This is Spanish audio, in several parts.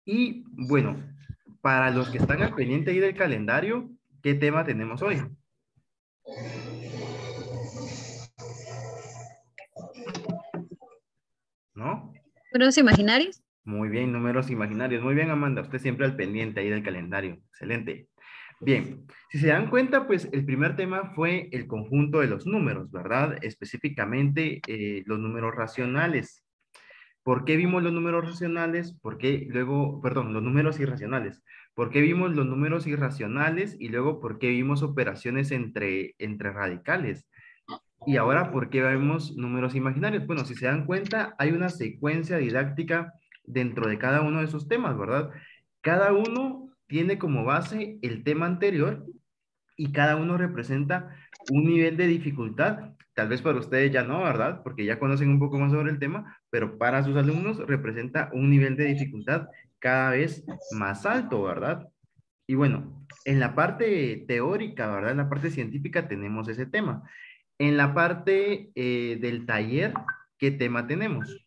Y bueno, para los que están al pendiente ahí del calendario, ¿qué tema tenemos hoy? ¿No? ¿Números imaginarios? Muy bien, números imaginarios. Muy bien, Amanda. Usted siempre al pendiente ahí del calendario. Excelente. Bien, si se dan cuenta, pues el primer tema fue el conjunto de los números, ¿verdad? Específicamente los números racionales. ¿Por qué vimos los números racionales? ¿Por qué luego, perdón, los números irracionales? ¿Por qué vimos los números irracionales y luego por qué vimos operaciones entre radicales? Y ahora, ¿por qué vemos números imaginarios? Bueno, si se dan cuenta, hay una secuencia didáctica dentro de cada uno de esos temas, ¿verdad? Cada uno tiene como base el tema anterior y cada uno representa un nivel de dificultad. Tal vez para ustedes ya no, ¿verdad? Porque ya conocen un poco más sobre el tema, pero para sus alumnos representa un nivel de dificultad cada vez más alto, ¿verdad? Y bueno, en la parte teórica, ¿verdad? En la parte científica tenemos ese tema. En la parte del taller, ¿qué tema tenemos?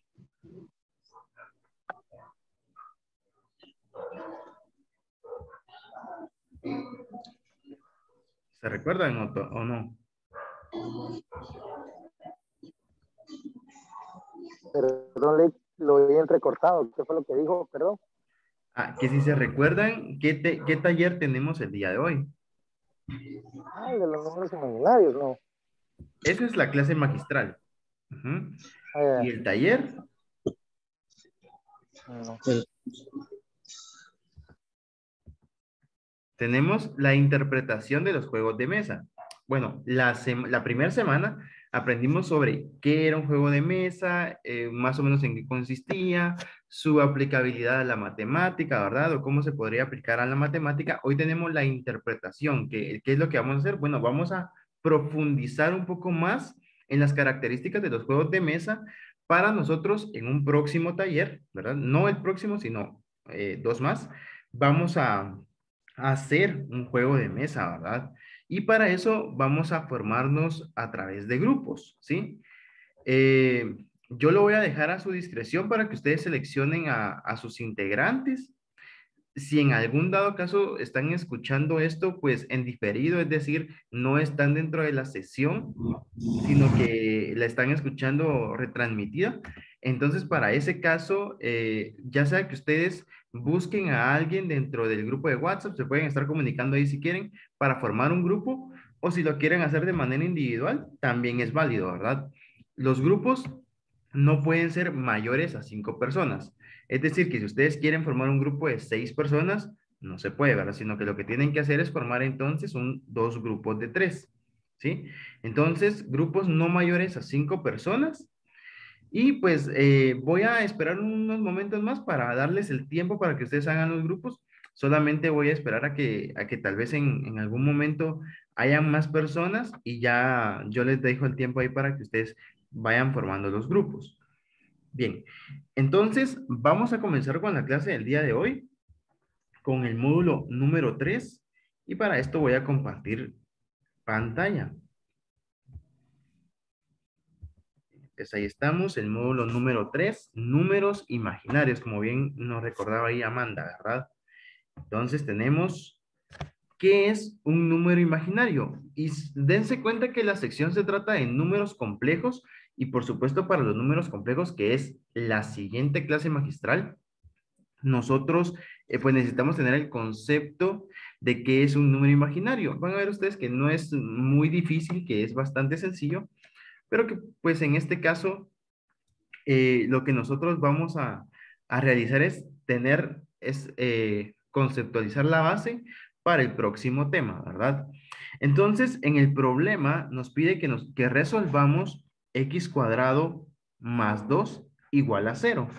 ¿Se recuerdan o no? Perdón, lo vi entrecortado. ¿Qué fue lo que dijo? Perdón. Ah, que si se recuerdan, ¿qué taller tenemos el día de hoy? Ah, de los números imaginarios, no. Esa es la clase magistral. Ujú. Y Ah, el taller, no. tenemos la interpretación de los juegos de mesa. Bueno, la primera semana aprendimos sobre qué era un juego de mesa, más o menos en qué consistía, su aplicabilidad a la matemática, ¿verdad? O cómo se podría aplicar a la matemática. Hoy tenemos la interpretación. ¿Qué es lo que vamos a hacer? Bueno, vamos a profundizar un poco más en las características de los juegos de mesa para nosotros en un próximo taller, ¿verdad? No el próximo, sino dos más. Vamos a hacer un juego de mesa, ¿verdad? Y para eso vamos a formarnos a través de grupos, ¿sí? Yo lo voy a dejar a su discreción para que ustedes seleccionen a sus integrantes. Si en algún dado caso están escuchando esto, pues en diferido, es decir, no están dentro de la sesión, sino que la están escuchando retransmitida. Entonces, para ese caso, ya sea que ustedes busquen a alguien dentro del grupo de WhatsApp, se pueden estar comunicando ahí si quieren para formar un grupo, o si lo quieren hacer de manera individual, también es válido, ¿verdad? Los grupos no pueden ser mayores a 5 personas. Es decir, que si ustedes quieren formar un grupo de 6 personas, no se puede, ¿verdad? Sino que lo que tienen que hacer es formar entonces dos grupos de 3, ¿sí? Entonces, grupos no mayores a 5 personas. Y pues voy a esperar unos momentos más para darles el tiempo para que ustedes hagan los grupos. Solamente voy a esperar a que tal vez en algún momento hayan más personas y ya yo les dejo el tiempo ahí para que ustedes vayan formando los grupos. Bien, entonces vamos a comenzar con la clase del día de hoy, con el módulo número 3. Y para esto voy a compartir pantalla. Pues ahí estamos, el módulo número 3, números imaginarios, como bien nos recordaba ahí Amanda, ¿verdad? Entonces tenemos, ¿qué es un número imaginario? Y dense cuenta que la sección se trata de números complejos y por supuesto para los números complejos, que es la siguiente clase magistral, nosotros pues necesitamos tener el concepto de qué es un número imaginario. Van a ver ustedes que no es muy difícil, que es bastante sencillo, pero que pues en este caso lo que nosotros vamos a realizar es conceptualizar la base para el próximo tema, ¿verdad? Entonces, en el problema nos pide que resolvamos x cuadrado más 2 igual a 0.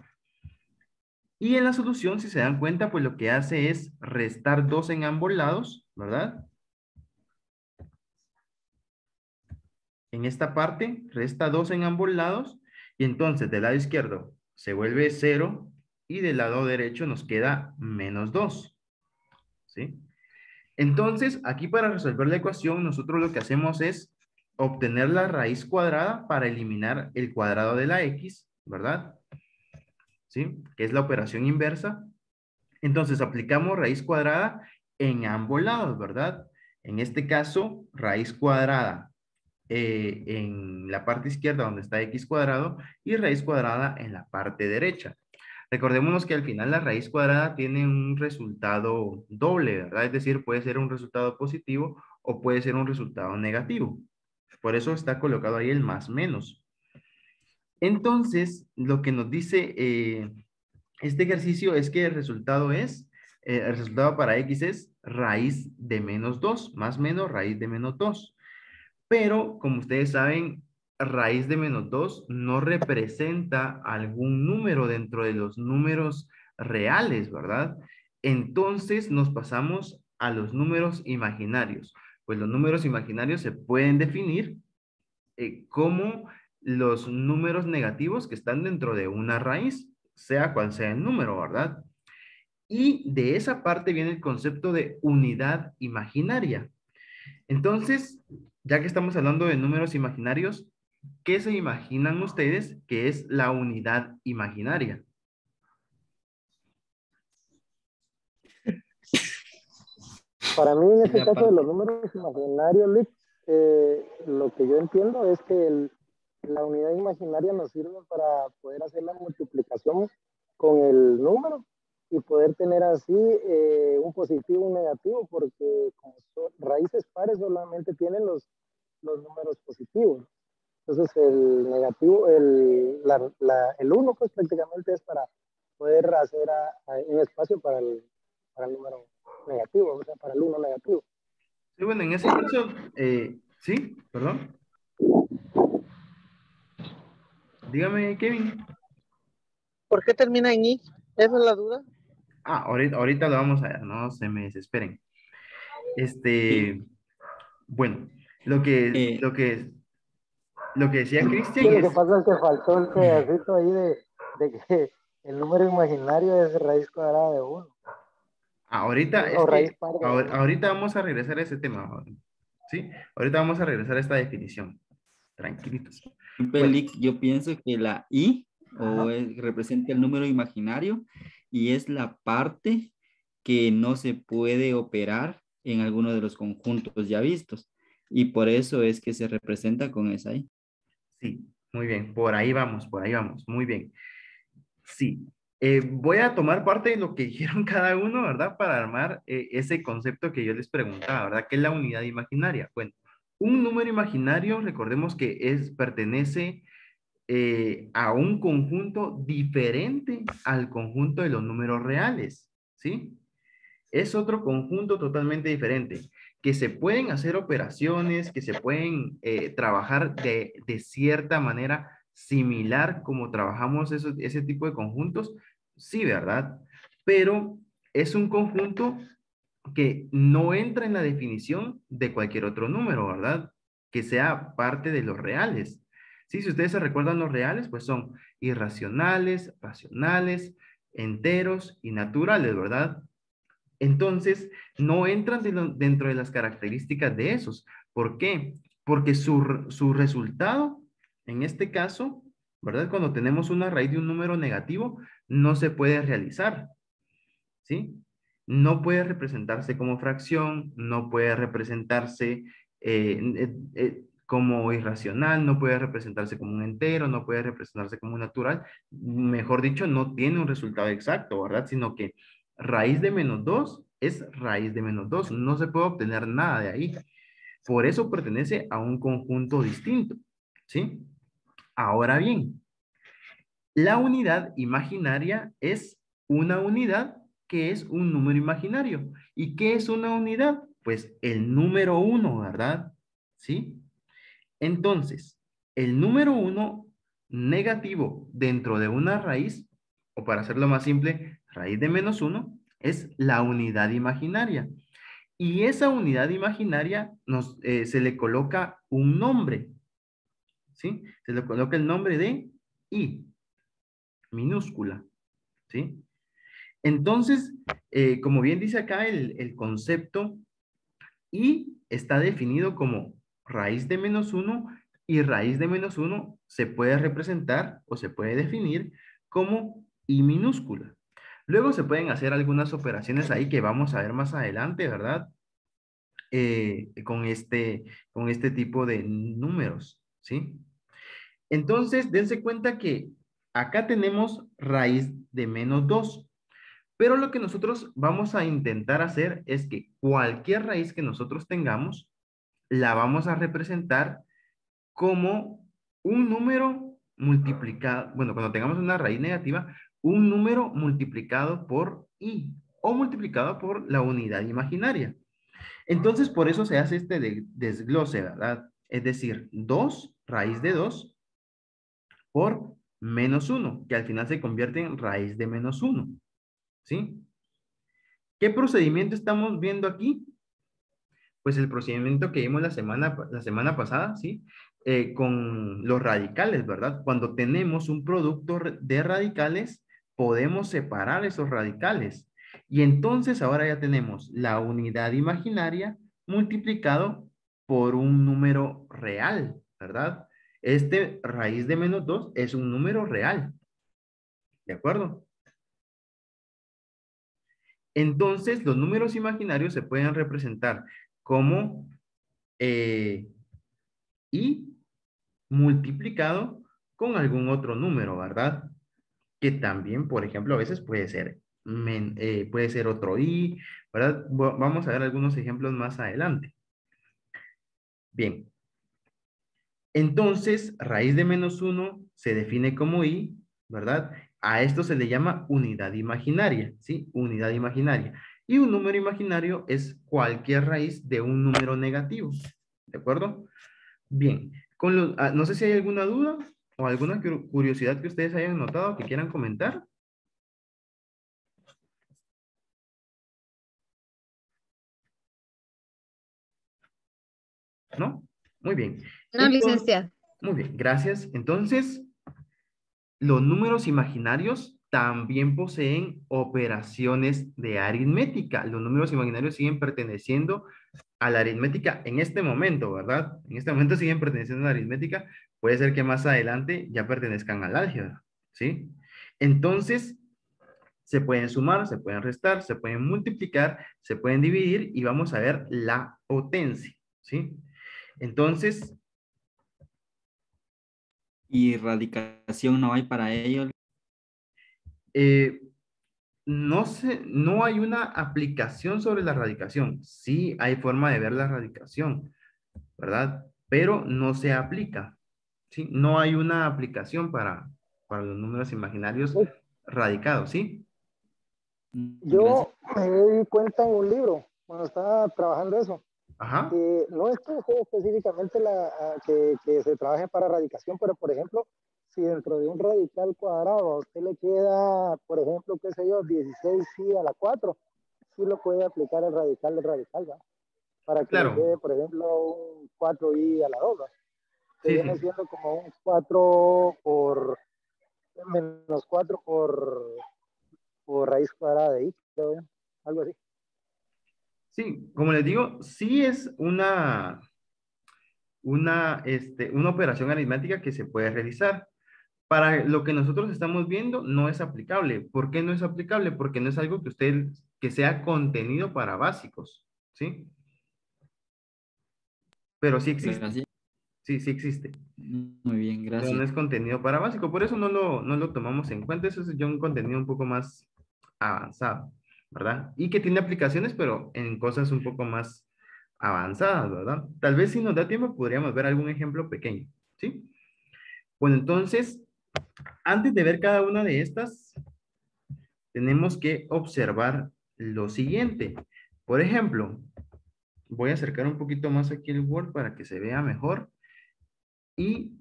Y en la solución, si se dan cuenta, pues lo que hace es restar 2 en ambos lados, ¿verdad? En esta parte, resta 2 en ambos lados y entonces del lado izquierdo se vuelve 0 y del lado derecho nos queda menos 2, ¿sí? Entonces, aquí para resolver la ecuación, nosotros lo que hacemos es obtener la raíz cuadrada para eliminar el cuadrado de la x, ¿verdad? ¿Sí? Que es la operación inversa. Entonces aplicamos raíz cuadrada en ambos lados, ¿verdad? En este caso, raíz cuadrada en la parte izquierda donde está x cuadrado y raíz cuadrada en la parte derecha. Recordémonos que al final la raíz cuadrada tiene un resultado doble, ¿verdad? Es decir, puede ser un resultado positivo o puede ser un resultado negativo. Por eso está colocado ahí el más menos. Entonces, lo que nos dice este ejercicio es que el resultado para x es raíz de menos 2, más menos raíz de menos 2. Pero, como ustedes saben, raíz de menos 2 no representa algún número dentro de los números reales, ¿verdad? Entonces nos pasamos a los números imaginarios. Pues los números imaginarios se pueden definir como los números negativos que están dentro de una raíz, sea cual sea el número, ¿verdad? Y de esa parte viene el concepto de unidad imaginaria. Entonces, ya que estamos hablando de números imaginarios, ¿qué se imaginan ustedes que es la unidad imaginaria? Para mí, en Es este la caso de los parte, números imaginarios, Lick, lo que yo entiendo es que la unidad imaginaria nos sirve para poder hacer la multiplicación con el número y poder tener así un positivo y un negativo, porque como son raíces pares solamente tienen los números positivos. Entonces el negativo, el 1 pues prácticamente es para poder hacer un espacio para el número negativo, o sea, para el uno negativo. Sí, bueno, en ese caso, sí, perdón. Dígame, Kevin. ¿Por qué termina en I? Esa es la duda. Ah, ahorita lo vamos a ver, no se me desesperen. sí, Este, bueno, lo que, eh, lo que, lo que decía Sí, Cristian lo que es, pasa es que faltó el pedacito ahí de que el número imaginario es raíz cuadrada de uno, ahorita, es o raíz que par de uno. ahorita vamos a regresar a ese tema, ¿sí? Ahorita vamos a regresar a esta definición. Tranquilitos. Bueno, Pelic, yo pienso que la I ajá. representa el número imaginario y es la parte que no se puede operar en alguno de los conjuntos ya vistos. Y por eso es que se representa con esa I. Sí, muy bien, por ahí vamos, muy bien. Sí, voy a tomar parte de lo que dijeron cada uno, ¿verdad? Para armar ese concepto que yo les preguntaba, ¿verdad? ¿Qué es la unidad imaginaria? Bueno, un número imaginario, recordemos que pertenece a un conjunto diferente al conjunto de los números reales, ¿sí? Es otro conjunto totalmente diferente, que se pueden hacer operaciones, que se pueden trabajar de cierta manera similar como trabajamos ese tipo de conjuntos, sí, ¿verdad? Pero es un conjunto que no entra en la definición de cualquier otro número, ¿verdad? Que sea parte de los reales. Sí, si ustedes se recuerdan los reales, pues son irracionales, racionales, enteros y naturales, ¿verdad? Entonces, no entran dentro de las características de esos. ¿Por qué? Porque su resultado, en este caso, ¿verdad? Cuando tenemos una raíz de un número negativo, no se puede realizar, ¿sí? No puede representarse como fracción, no puede representarse como irracional, no puede representarse como un entero, no puede representarse como un natural. Mejor dicho, no tiene un resultado exacto, ¿verdad? Sino que raíz de menos 2 es raíz de menos 2. No se puede obtener nada de ahí. Por eso pertenece a un conjunto distinto, ¿sí? Ahora bien, la unidad imaginaria es una unidad que es un número imaginario. ¿Y qué es una unidad? Pues el número uno, ¿verdad? ¿Sí? Entonces, el número uno negativo dentro de una raíz, o para hacerlo más simple, raíz de menos uno, es la unidad imaginaria. Y esa unidad imaginaria se le coloca un nombre, ¿sí? Se le coloca el nombre de I, minúscula, ¿sí? Entonces, como bien dice acá el concepto, y está definido como raíz de menos uno y raíz de menos uno se puede representar o se puede definir como i minúscula. Luego se pueden hacer algunas operaciones ahí que vamos a ver más adelante, ¿verdad? Con este tipo de números, ¿sí? Entonces, dense cuenta que acá tenemos raíz de menos 2, pero lo que nosotros vamos a intentar hacer es que cualquier raíz que nosotros tengamos, la vamos a representar como un número multiplicado, bueno, cuando tengamos una raíz negativa, un número multiplicado por i o multiplicado por la unidad imaginaria. Entonces, por eso se hace este desglose, ¿verdad? Es decir, 2 raíz de 2 por menos 1, que al final se convierte en raíz de menos 1, ¿sí? ¿Qué procedimiento estamos viendo aquí? Pues el procedimiento que vimos la semana pasada, ¿sí? Con los radicales, ¿verdad? Cuando tenemos un producto de radicales, podemos separar esos radicales. Y entonces ahora ya tenemos la unidad imaginaria multiplicado por un número real, ¿verdad? Este raíz de menos 2 es un número real, ¿de acuerdo? Entonces, los números imaginarios se pueden representar como y multiplicado con algún otro número, ¿verdad? Que también, por ejemplo, a veces puede ser otro i, ¿verdad? Vamos a ver algunos ejemplos más adelante. Bien, entonces, raíz de menos 1 se define como i, ¿verdad? A esto se le llama unidad imaginaria, ¿sí? Unidad imaginaria. Y un número imaginario es cualquier raíz de un número negativo, ¿de acuerdo? Bien, no sé si hay alguna duda o alguna curiosidad que ustedes hayan notado que quieran comentar. ¿No? Muy bien. No, Entonces, licenciada. muy bien, gracias. Entonces, los números imaginarios también poseen operaciones de aritmética. Los números imaginarios siguen perteneciendo a la aritmética en este momento, ¿verdad? En este momento siguen perteneciendo a la aritmética. Puede ser que más adelante ya pertenezcan al álgebra, ¿sí? Entonces, se pueden sumar, se pueden restar, se pueden multiplicar, se pueden dividir y vamos a ver la potencia, ¿sí? Entonces, Y radicación no hay para ello. eh, no hay una aplicación sobre la radicación. Sí hay forma de ver la radicación, ¿verdad? Pero no se aplica, ¿sí? No hay una aplicación para los números imaginarios Pues, radicados, ¿sí? yo Gracias. me di cuenta en un libro, cuando estaba trabajando eso, Ajá, que no es que sea específicamente que se trabaje para radicación, pero por ejemplo, si dentro de un radical cuadrado a usted le queda, por ejemplo, qué sé yo, 16 sí a la 4, sí lo puede aplicar el radical del radical, ¿va? Para que le claro, quede, por ejemplo, un 4i a la 2, ¿va? Que sí, viene sí. siendo como un 4 por menos 4 por raíz cuadrada de i, creo yo, algo así. Sí, como les digo, sí es una operación aritmética que se puede realizar. Para lo que nosotros estamos viendo, no es aplicable. ¿Por qué no es aplicable? Porque no es algo que sea contenido para básicos, ¿sí? Pero sí existe, Gracias. sí, sí existe. Muy bien, Pero no gracias. es contenido para básico, por eso no lo tomamos en cuenta. Eso es ya un contenido un poco más avanzado, ¿verdad? Y que tiene aplicaciones, pero en cosas un poco más avanzadas, ¿verdad? Tal vez si nos da tiempo podríamos ver algún ejemplo pequeño, ¿sí? Bueno, entonces, antes de ver cada una de estas, tenemos que observar lo siguiente. Por ejemplo, voy a acercar un poquito más aquí el Word para que se vea mejor. ¿Y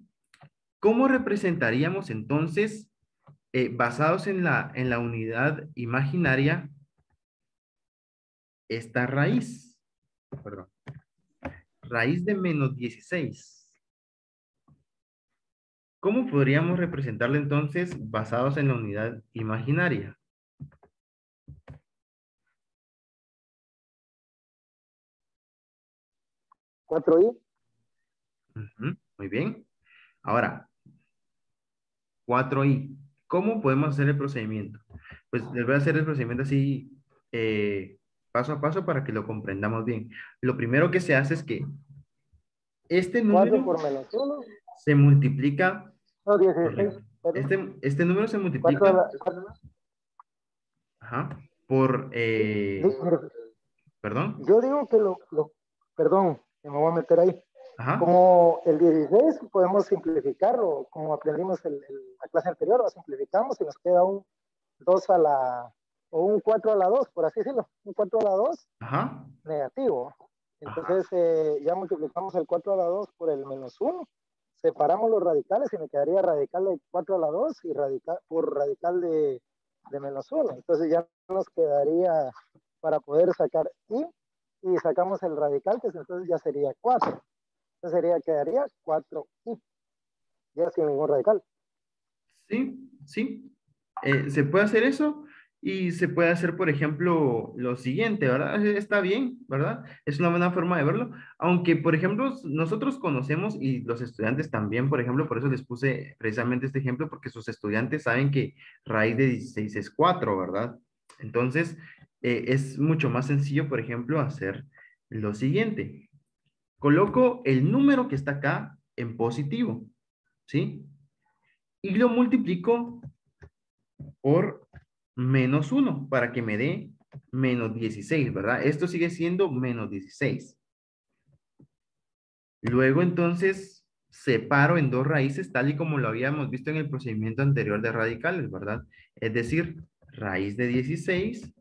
cómo representaríamos entonces, basados en la unidad imaginaria, esta raíz? Perdón. Raíz de menos 16. ¿Cómo podríamos representarla entonces basados en la unidad imaginaria? 4i, Ujú, muy bien. Ahora, 4i. ¿Cómo podemos hacer el procedimiento? Pues les voy a hacer el procedimiento así, paso a paso para que lo comprendamos bien. Lo primero que se hace es que este 4 número por menos 1, se multiplica, no, 16, correcto. perdón. Este número se 4 a multiplica, la, ajá, por, mire, perdón, yo digo que perdón, que me voy a meter ahí. ajá, Como el 16 podemos simplificarlo, como aprendimos en la clase anterior, lo simplificamos y nos queda un 2 a la, o un 4 a la 2 por así decirlo, un 4 a la 2 ajá, negativo. ajá, Entonces ya multiplicamos el 4 a la 2 por el menos 1, separamos los radicales y me quedaría radical de 4 a la 2 y radical, por radical de menos 1. Entonces ya nos quedaría para poder sacar y sacamos el radical, que entonces ya sería 4. Entonces quedaría 4i, ya sin ningún radical. sí, sí. Se puede hacer eso y se puede hacer, por ejemplo, lo siguiente, ¿verdad? Está bien, ¿verdad? Es una buena forma de verlo. Aunque, por ejemplo, nosotros conocemos y los estudiantes también, por ejemplo, por eso les puse precisamente este ejemplo, porque sus estudiantes saben que raíz de 16 es 4, ¿verdad? Entonces, es mucho más sencillo, por ejemplo, hacer lo siguiente. Coloco el número que está acá en positivo, ¿sí? Y lo multiplico por menos 1 para que me dé menos 16, ¿verdad? Esto sigue siendo menos 16. Luego entonces separo en dos raíces tal y como lo habíamos visto en el procedimiento anterior de radicales, ¿verdad? Es decir, raíz de 16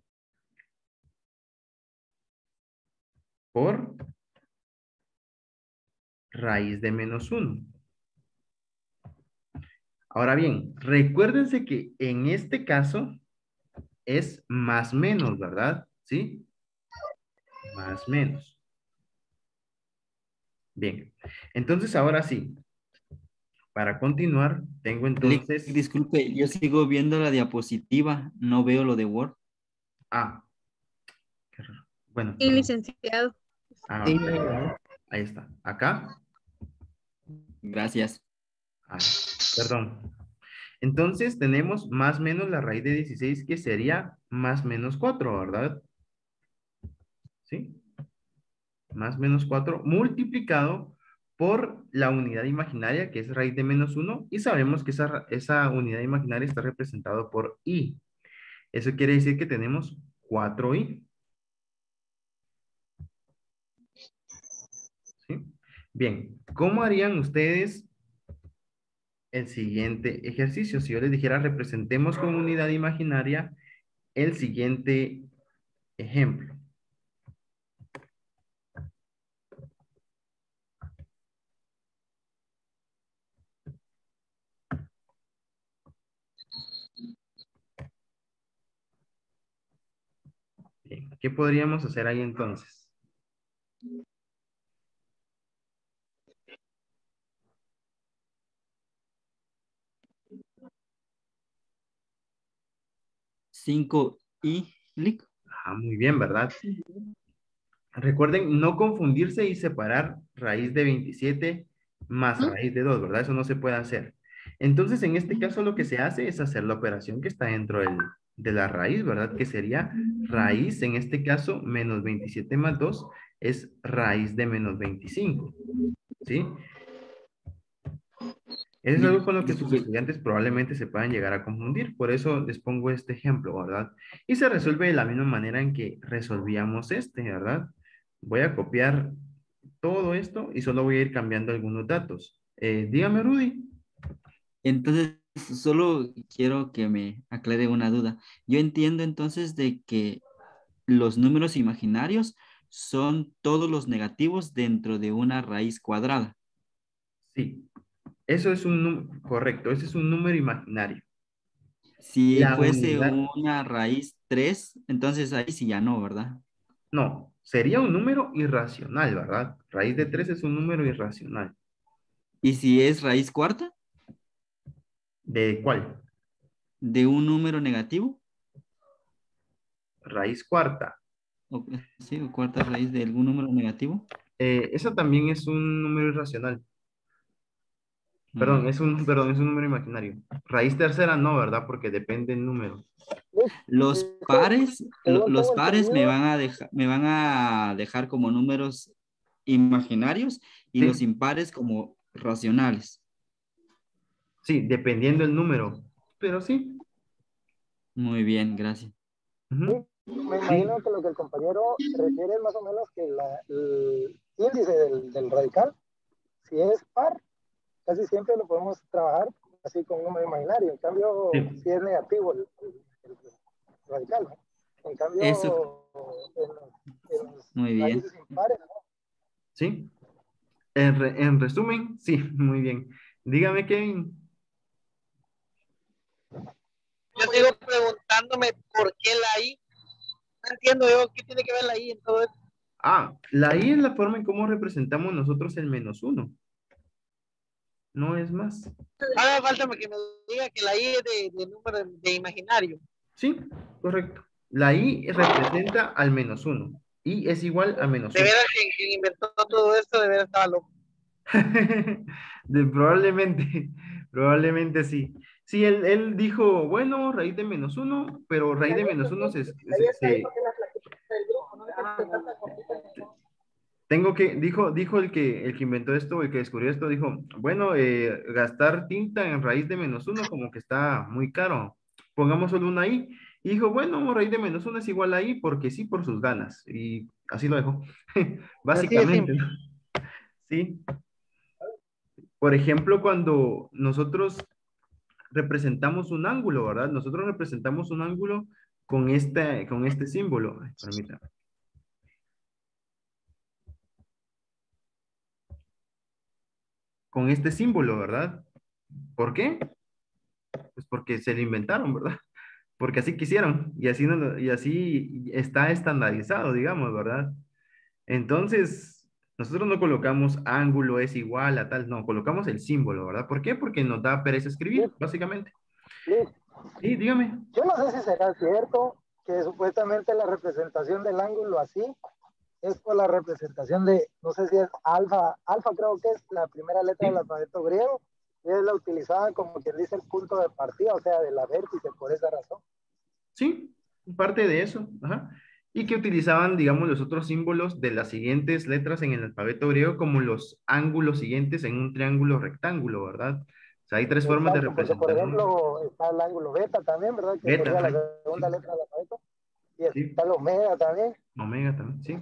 por raíz de menos 1. Ahora bien, recuérdense que en este caso es más menos, ¿verdad? ¿Sí? Más menos. Bien, entonces ahora sí, para continuar, tengo entonces, Disculpe, yo sigo viendo la diapositiva, no veo lo de Word. ah, qué raro. Bueno, Y perdón. licenciado. Ah, Sí, ok, ahí está. Acá, Gracias. ah, perdón. Entonces tenemos más menos la raíz de 16 que sería más menos 4, ¿verdad? ¿Sí? Más menos 4 multiplicado por la unidad imaginaria que es raíz de menos 1 y sabemos que esa unidad imaginaria está representada por i. Eso quiere decir que tenemos 4i. ¿Sí? Bien, ¿cómo harían ustedes el siguiente ejercicio? Si yo les dijera, representemos con unidad imaginaria el siguiente ejemplo. Bien, ¿qué podríamos hacer ahí entonces? Cinco y clic. Ah, muy bien, ¿verdad? Recuerden no confundirse y separar raíz de 27 más ¿Mm? raíz de 2, ¿verdad? Eso no se puede hacer. Entonces, en este caso, lo que se hace es hacer la operación que está dentro de la raíz, ¿verdad? Que sería raíz, en este caso, menos 27 más 2 es raíz de menos 25, ¿sí? Eso es algo con lo que sus Disculpe, estudiantes probablemente se puedan llegar a confundir. Por eso les pongo este ejemplo, ¿verdad? Y se resuelve de la misma manera en que resolvíamos este, ¿verdad? Voy a copiar todo esto y solo voy a ir cambiando algunos datos. Dígame, Rudy. entonces solo quiero que me aclare una duda. Yo entiendo entonces de que los números imaginarios son todos los negativos dentro de una raíz cuadrada. Sí, eso es un número, correcto, ese es un número imaginario. Si La fuese unidad, una raíz 3, entonces ahí sí ya no, ¿verdad? no, sería un número irracional, ¿verdad? Raíz de 3 es un número irracional. Y si es raíz cuarta ¿De cuál? de un número negativo, Raíz cuarta. o, sí, o cuarta raíz de algún número negativo. Eso también es un número irracional. Perdón, perdón, es un número imaginario. Raíz tercera no, ¿verdad? Porque depende del número. Lick, Los pares, según los tengo pares entendido, me van a dejar como números imaginarios y los Sí, impares como racionales. sí, dependiendo del número. Pero sí. Muy bien, gracias. Ujú. me Sí, imagino que lo que el compañero se refiere es más o menos que el índice del radical, si es par, casi siempre lo podemos trabajar así con un número imaginario. En cambio, sí, si es negativo el radical, ¿no? En Eso, cambio, en los muy bien. raíces impares, ¿no? sí. En resumen, sí, muy bien. Dígame, Kevin. Yo sigo preguntándome por qué la I. No entiendo yo qué tiene que ver la I en todo esto. La I es la forma en cómo representamos nosotros el menos uno. No es más. Ahora falta que me diga que la I es de número de imaginario. Sí, correcto. La I representa al menos uno. I es igual a menos De uno. veras, quien inventó todo esto, de veras estaba loco. Probablemente, probablemente sí. Sí, él dijo, bueno, raíz de menos uno, pero raíz de menos uno dijo el que inventó esto, el que descubrió esto, dijo, bueno, gastar tinta en raíz de menos uno como que está muy caro. Pongamos solo una i. Y dijo, bueno, raíz de menos uno es igual a i porque sí, por sus ganas. Y así lo dejó. Así de Básicamente, simple. ¿no? Sí. Por ejemplo, cuando nosotros representamos un ángulo, ¿verdad? Nosotros representamos un ángulo con este símbolo. Ay, permítame. Con este símbolo, ¿verdad? ¿Por qué? Pues porque se lo inventaron, ¿verdad? Porque así quisieron y así, y así está estandarizado, digamos, ¿verdad? Entonces, nosotros no colocamos ángulo es igual a tal, no, colocamos el símbolo, ¿verdad? ¿Por qué? Porque nos da pereza escribir, Lick, básicamente. Lick. Sí, dígame. Yo no sé si será cierto que supuestamente la representación del ángulo así es por la representación de, no sé si es alfa, alfa creo que es la primera letra del Sí, alfabeto griego, y es la utilizaban como quien dice el punto de partida, o sea, de la vértice, por esa razón. sí, parte de eso. Ajá. Y que utilizaban, digamos, los otros símbolos de las siguientes letras en el alfabeto griego como los ángulos siguientes en un triángulo rectángulo, ¿verdad? O sea, hay tres formas de Exacto, porque por representar un ejemplo está el ángulo beta también, ¿verdad? Que beta, sería la ajá. segunda Sí, letra del alfabeto, y sí, está el omega también. omega también, sí.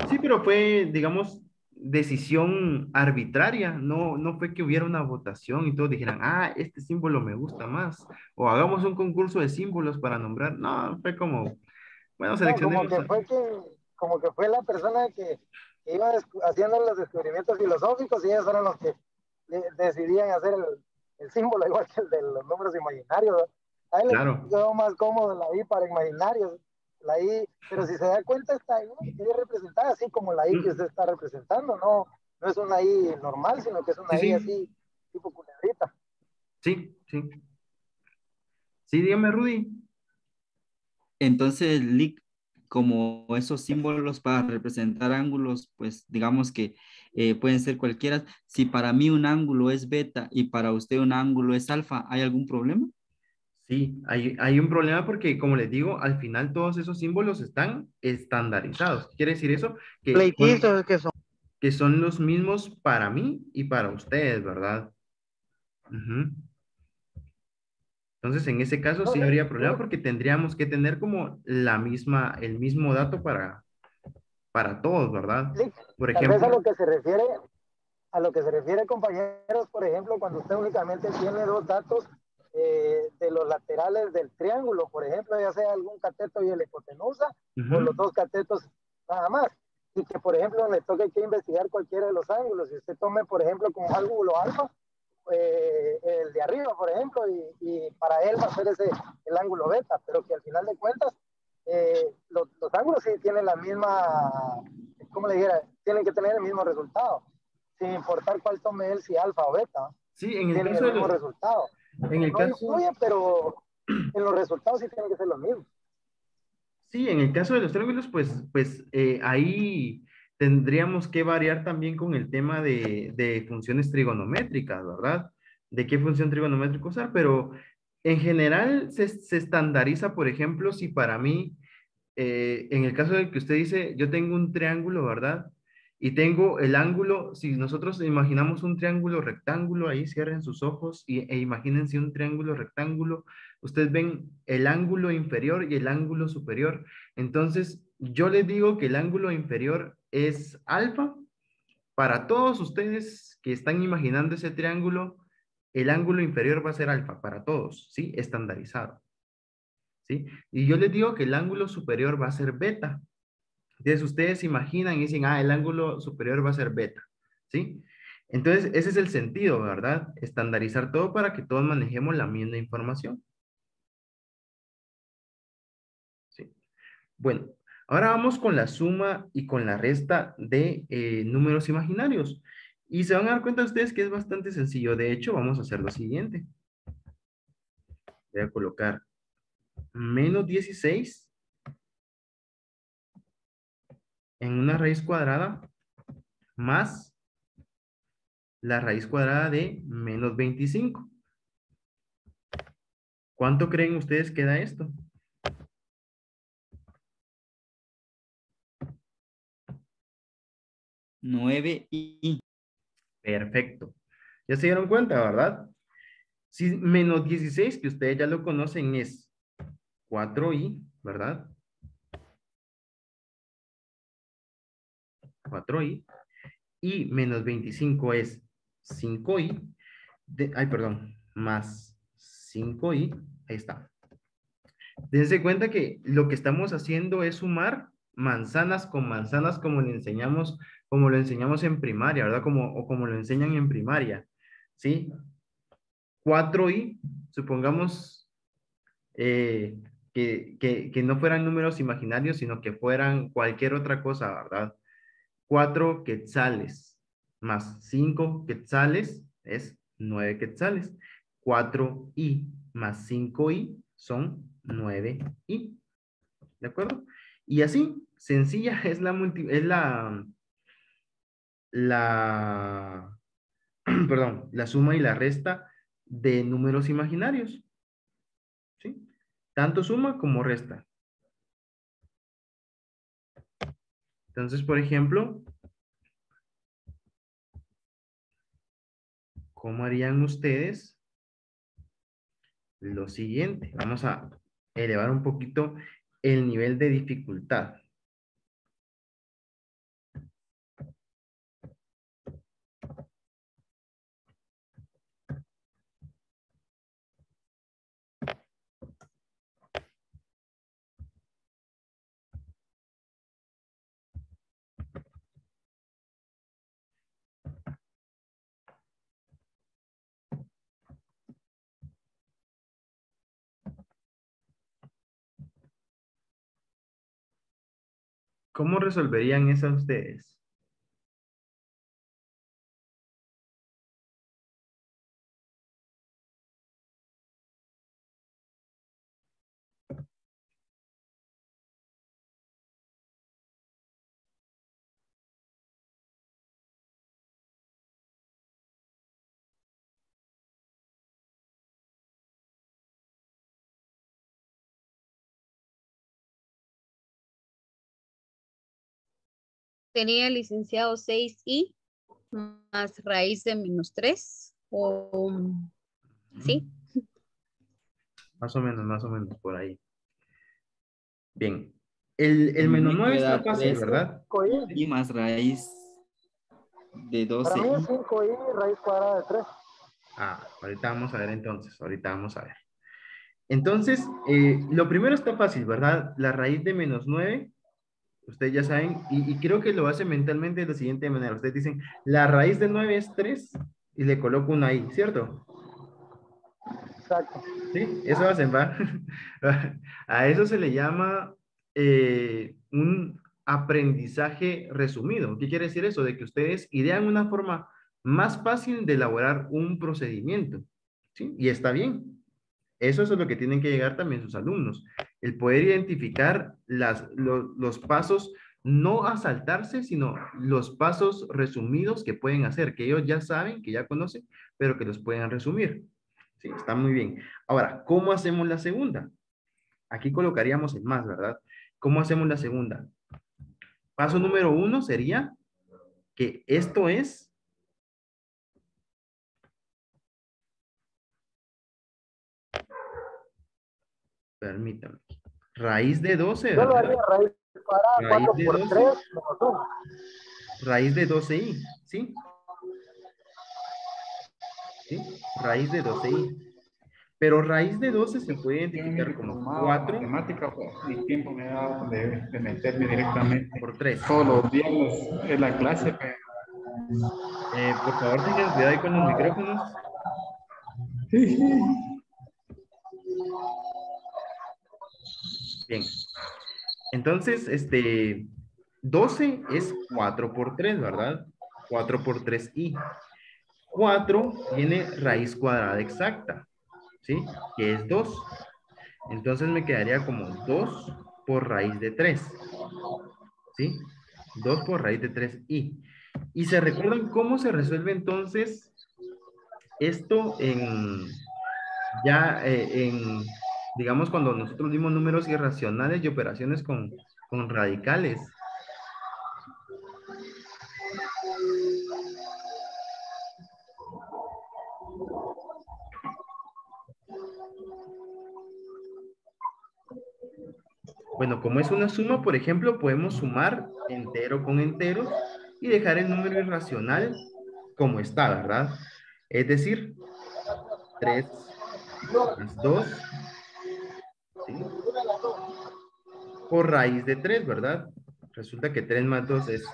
Sí, pero fue, digamos, decisión arbitraria, no fue que hubiera una votación y todos dijeran, este símbolo me gusta más, o hagamos un concurso de símbolos para nombrar, no, fue como, bueno, No, seleccionemos, como que fue la persona que iba haciendo los descubrimientos filosóficos y ellos eran los que decidían hacer el símbolo igual que el de los números imaginarios, ¿no? A él le claro, quedó más cómodo la I para imaginarios, la I, pero si se da cuenta esta I es representada así como la I que usted Mm, está representando, no es una I normal, sino que es sí, una I sí, así, tipo culebrita. sí, sí, sí, dígame, Rudy. Entonces, Lick, como esos símbolos para representar ángulos, pues digamos que pueden ser cualquiera. Si para mí un ángulo es beta y para usted un ángulo es alfa, ¿hay algún problema? Sí, hay un problema porque, como les digo, al final todos esos símbolos están estandarizados. ¿Qué quiere decir eso? Pleitistas que son. Que son los mismos para mí y para ustedes, ¿verdad? Ujú. Entonces, en ese caso No, sí habría problema sí, porque tendríamos que tener como el mismo dato para todos, ¿verdad? sí, Por tal vez ejemplo, a lo que se refiere, compañeros, por ejemplo, cuando usted únicamente tiene dos datos de los laterales del triángulo, por ejemplo, ya sea algún cateto y la hipotenusa, o los ujú, dos catetos nada más, y que, por ejemplo, le toque que investigar cualquiera de los ángulos, si usted tome, por ejemplo, como ángulo alfa, el de arriba, por ejemplo, y para él va a ser ese el ángulo beta, pero que al final de cuentas, los ángulos sí tienen la misma, ¿cómo le dijera? Tienen que tener el mismo resultado sin importar cuál tome él, si alfa o beta, sí, en el tienen caso el mismo resultado. en el No caso, influye, pero en los resultados sí tienen que ser los mismos. sí, en el caso de los triángulos, ahí tendríamos que variar también con el tema de funciones trigonométricas, ¿verdad? de qué función trigonométrica usar, pero en general se estandariza, por ejemplo, si para mí, en el caso del que usted dice, yo tengo un triángulo, ¿verdad? Y tengo el ángulo, si nosotros imaginamos un triángulo rectángulo, ahí cierren sus ojos e imagínense un triángulo rectángulo, ustedes ven el ángulo inferior y el ángulo superior. Entonces, yo les digo que el ángulo inferior es alfa. Para todos ustedes que están imaginando ese triángulo, el ángulo inferior va a ser alfa, para todos, ¿sí? Estandarizado, ¿sí? Y yo les digo que el ángulo superior va a ser beta. Entonces ustedes se imaginan y dicen, el ángulo superior va a ser beta, ¿sí? Entonces ese es el sentido, ¿verdad? Estandarizar todo para que todos manejemos la misma información, ¿sí? Bueno, ahora vamos con la suma y con la resta de números imaginarios. Y se van a dar cuenta ustedes que es bastante sencillo. De hecho, vamos a hacer lo siguiente. Voy a colocar menos 16 en una raíz cuadrada más la raíz cuadrada de menos 25. ¿Cuánto creen ustedes que da esto? Nueve y Perfecto. Ya se dieron cuenta, ¿verdad? Si menos 16, que ustedes ya lo conocen, es 4i, ¿verdad? 4i. Y menos 25 es 5i. Perdón, más 5i. Ahí está. Dense cuenta que lo que estamos haciendo es sumar manzanas con manzanas como lo enseñamos en primaria, ¿verdad? O como lo enseñan en primaria, ¿sí? 4i, supongamos que no fueran números imaginarios, sino que fueran cualquier otra cosa, ¿verdad? 4 quetzales más 5 quetzales es 9 quetzales. 4i más 5i son 9i. ¿De acuerdo? Y así, sencilla es la, perdón, la suma y la resta de números imaginarios. ¿Sí? Tanto suma como resta. Entonces, por ejemplo, ¿cómo harían ustedes lo siguiente? Vamos a elevar un poquito el nivel de dificultad. ¿Cómo resolverían eso ustedes? Tenía licenciado 6i más raíz de menos 3. ¿Sí? Más o menos por ahí. Bien. El a mí menos me 9 está queda fácil, 3 ¿verdad? y más raíz de Para 12 mí es y 5i raíz cuadrada de 3. Ahorita vamos a ver entonces. Ahorita vamos a ver. Entonces, lo primero está fácil, ¿verdad? La raíz de menos 9, ustedes ya saben, y creo que lo hacen mentalmente de la siguiente manera. Ustedes dicen, la raíz de 9 es 3 y le coloco una ahí, ¿cierto? Exacto. Sí, eso hacen, ¿va? A eso se le llama un aprendizaje resumido. ¿Qué quiere decir eso? De que ustedes idean una forma más fácil de elaborar un procedimiento, ¿sí? Y está bien. Eso es lo que tienen que llegar también sus alumnos. El poder identificar los pasos No a saltarse, sino los pasos resumidos que pueden hacer, que ellos ya saben, que ya conocen, pero que los pueden resumir. Sí, está muy bien. Ahora, ¿cómo hacemos la segunda? Aquí colocaríamos el más, ¿verdad? ¿Cómo hacemos la segunda? Paso número 1 sería que esto es, permítame, raíz de 12, Yo lo ¿verdad? haría raíz cuadrada, Raíz 4 de por 12, 3 menos 1. raíz de 12i, ¿sí? ¿Sí? Raíz de 12i. Pero raíz de 12 se puede Yo en mi identificar como diplomado de 4 matemática, pues, mi tiempo me ha dado de meterme directamente. por 3. Todos los viernes en la clase, pues. Por favor, tengan cuidado ahí con los micrófonos. Bien. Entonces, 12 es 4 por 3, ¿verdad? 4 por 3i. 4 tiene raíz cuadrada exacta, ¿sí? Que es 2. Entonces me quedaría como 2 por raíz de 3, ¿sí? 2 por raíz de 3i. ¿Y se recuerdan cómo se resuelve entonces esto digamos, cuando nosotros dimos números irracionales y operaciones con radicales? Bueno, como es una suma, por ejemplo, podemos sumar entero con entero y dejar el número irracional como está, ¿verdad? Es decir, 3 más 2, ¿sí? Por raíz de 3, ¿verdad? Resulta que 3 más 2 es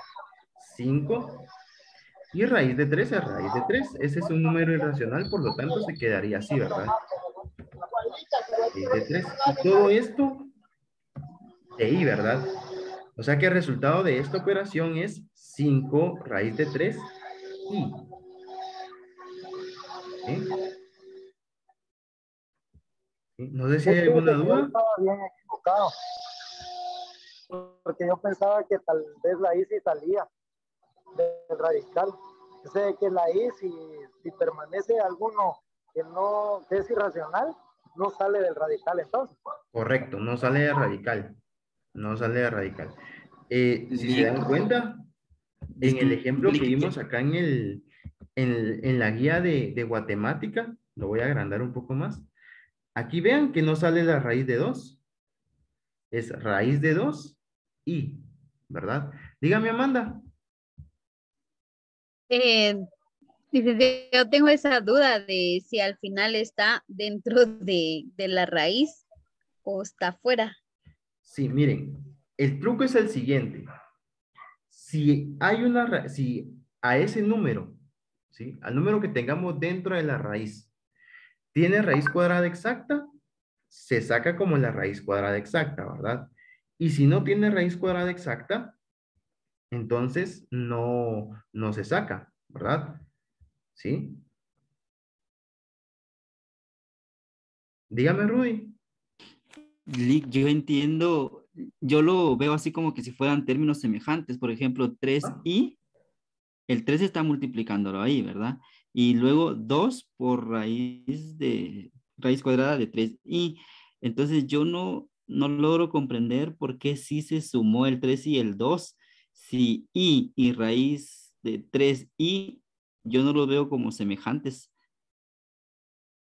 5 y raíz de 3 es raíz de 3. Ese es un número irracional, por lo tanto se quedaría así, ¿verdad? Raíz de 3. Y todo esto de i, ¿verdad? O sea que el resultado de esta operación es 5 raíz de 3 i. ¿Sí? ¿Sí? No sé si hay alguna Fíjese que yo duda. estaba bien equivocado, porque yo pensaba que tal vez la I sí salía del radical. Yo sé que la I, si permanece alguno que no, que es irracional, no sale del radical entonces. Correcto, no sale de radical. No sale de radical. Si se dan Lick, cuenta, en el ejemplo que explíqueme. vimos acá en la guía de Guatemática, lo voy a agrandar un poco más. Aquí vean que no sale la raíz de 2. Es raíz de 2 y, ¿verdad? Dígame, Amanda. Eh, dice, yo tengo esa duda de si al final está dentro de la raíz o está fuera. Sí, miren, el truco es el siguiente. Si a ese número, ¿sí? Al número que tengamos dentro de la raíz, tiene raíz cuadrada exacta, se saca como la raíz cuadrada exacta, ¿verdad? Y si no tiene raíz cuadrada exacta, entonces no se saca, ¿verdad? ¿Sí? Dígame, Rudy. Lick, yo entiendo, yo lo veo así como que si fueran términos semejantes. Por ejemplo, ¿Ah? 3i, el 3 está multiplicándolo ahí, ¿verdad? Y luego 2 por raíz cuadrada de 3i. Entonces yo no logro comprender por qué sí se sumó el 3 y el 2. Si i y raíz de 3i, yo no lo veo como semejantes,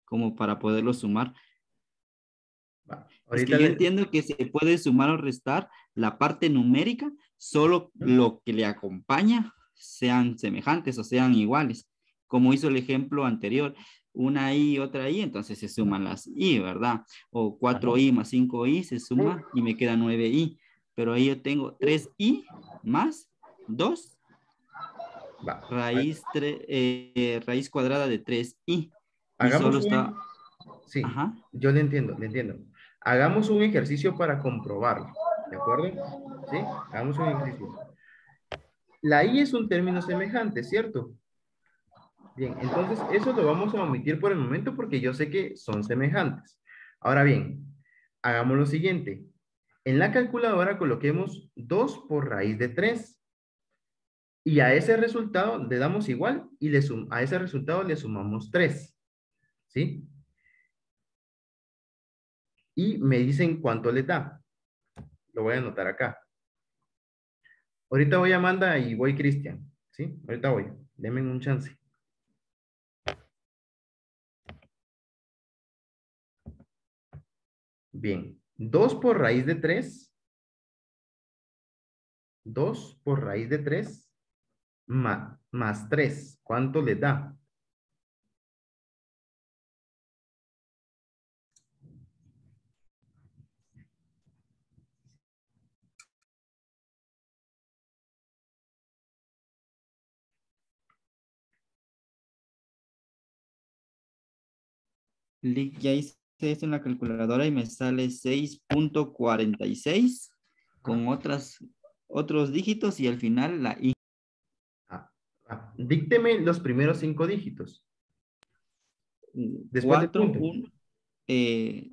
como para poderlo sumar. Va, Es ahorita que yo entiendo que se puede sumar o restar la parte numérica, solo lo que le acompaña sean semejantes o sean iguales, como hizo el ejemplo anterior, una i y otra i, entonces se suman las i, ¿verdad? O 4i más 5i se suma y me queda 9i, pero ahí yo tengo 3i más 2 va. raíz cuadrada de 3i y solo Hagamos está, sí, ajá. yo le entiendo, le entiendo. Hagamos un ejercicio para comprobarlo, ¿de acuerdo? ¿Sí? Hagamos un ejercicio. La I es un término semejante, ¿cierto? Bien, entonces eso lo vamos a omitir por el momento porque yo sé que son semejantes. Ahora bien, hagamos lo siguiente. En la calculadora coloquemos 2 por raíz de 3. Y a ese resultado le damos igual y a ese resultado le sumamos 3. ¿Sí? Y me dicen cuánto les da. Lo voy a anotar acá. Ahorita voy Amanda y voy Cristian. ¿Sí? Ahorita voy. Denme un chance. Bien. 2 por raíz de 3. 2 por raíz de 3 más 3. ¿Cuánto les da? Ya hice esto en la calculadora y me sale 6.46 con otros dígitos y al final la I. Dícteme los primeros 5 dígitos. Después del 4, punto. 1.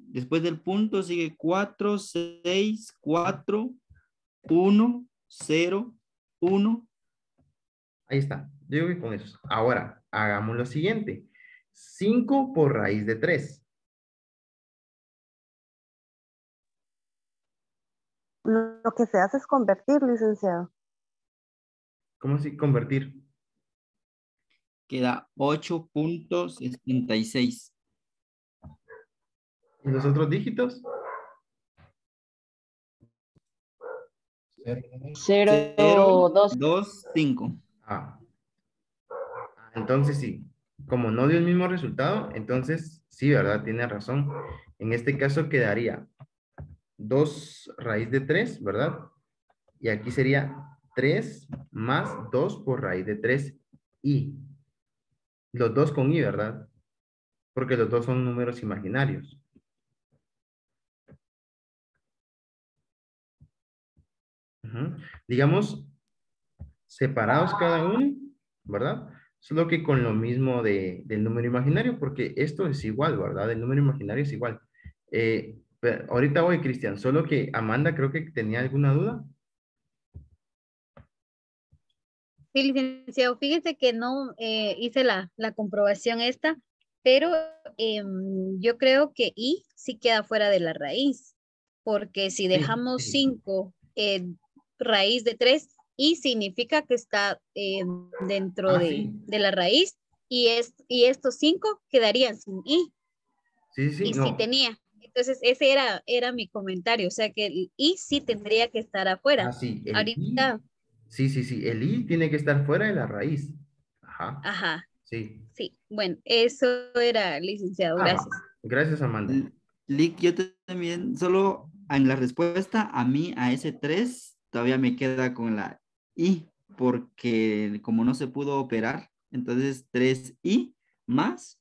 Después del punto sigue 4, 6, 4, 1, 0, 1. Ahí está. Yo voy con eso. Ahora, hagamos lo siguiente. 5 por raíz de 3. Lo que se hace es convertir, licenciado. ¿Cómo así convertir? Queda 8.66. ¿Y los otros dígitos? 0, 2, 5. Entonces sí. Como no dio el mismo resultado, entonces sí, ¿verdad? Tiene razón. En este caso quedaría 2 raíz de 3, ¿verdad? Y aquí sería 3 más 2 por raíz de 3 y los dos con i, ¿verdad? Porque los dos son números imaginarios. Digamos, separados cada uno, ¿verdad? Solo que con lo mismo del número imaginario, porque esto es igual, ¿verdad? El número imaginario es igual. Ahorita voy, Cristian, solo que Amanda creo que tenía alguna duda. Sí, licenciado, fíjese que no hice la comprobación esta, pero yo creo que I sí queda fuera de la raíz, porque si dejamos Sí. 5 raíz de 3, I significa que está dentro Sí. de la raíz y estos 5 quedarían sin I. Sí, Y no. sí tenía. Entonces, ese era mi comentario, o sea que el I sí tendría que estar afuera. Sí, el Ahorita, i. Sí, el i tiene que estar fuera de la raíz. ajá. Sí. Sí, bueno, eso era, licenciado, gracias. Gracias, Amanda. Lick, yo también, solo en la respuesta a mí, a ese 3, todavía me queda con la I, porque como no se pudo operar, entonces 3I más,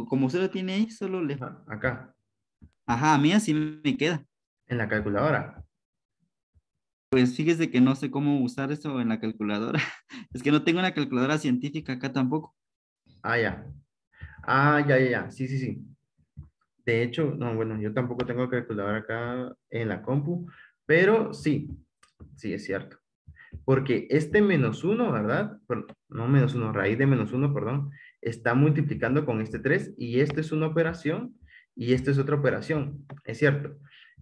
como usted lo tiene ahí, solo le... Acá, Ajá, a mí así me queda. en la calculadora. Pues fíjese que no sé cómo usar eso en la calculadora. Es que no tengo una calculadora científica acá tampoco. Ya. Ya. Sí. De hecho, no, bueno, yo tampoco tengo calculadora acá en la compu, pero sí, es cierto. Porque este -1, ¿verdad? No -1, raíz de -1, perdón, está multiplicando con este 3 y esto es una operación y esto es otra operación. Es cierto.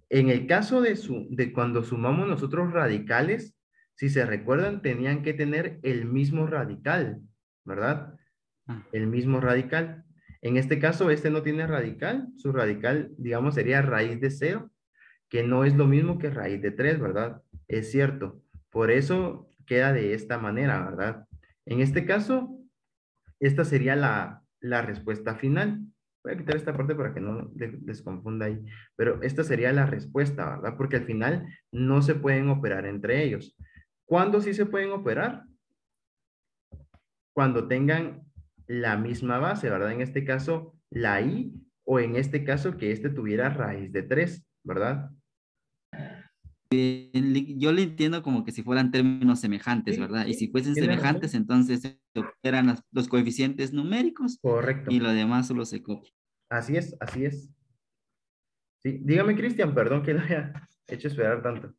En el caso de cuando sumamos nosotros radicales, si se recuerdan, tenían que tener el mismo radical, ¿verdad? El mismo radical. En este caso, este no tiene radical. Su radical, digamos, sería raíz de 0, que no es lo mismo que raíz de 3, ¿verdad? Es cierto. Por eso queda de esta manera, ¿verdad? En este caso, esta sería la respuesta final. Voy a quitar esta parte para que no les confunda ahí. Pero esta sería la respuesta, ¿verdad? Porque al final no se pueden operar entre ellos. ¿Cuándo sí se pueden operar? Cuando tengan la misma base, ¿verdad? En este caso, la i, o en este caso, que este tuviera raíz de 3, ¿verdad? Yo le entiendo como que si fueran términos semejantes, Sí, ¿verdad? Y si sí, fuesen tiene semejantes, razón. entonces se operan los coeficientes numéricos Correcto. y lo demás solo se copia. Así es. Sí, dígame, Cristian, perdón que lo haya hecho esperar tanto.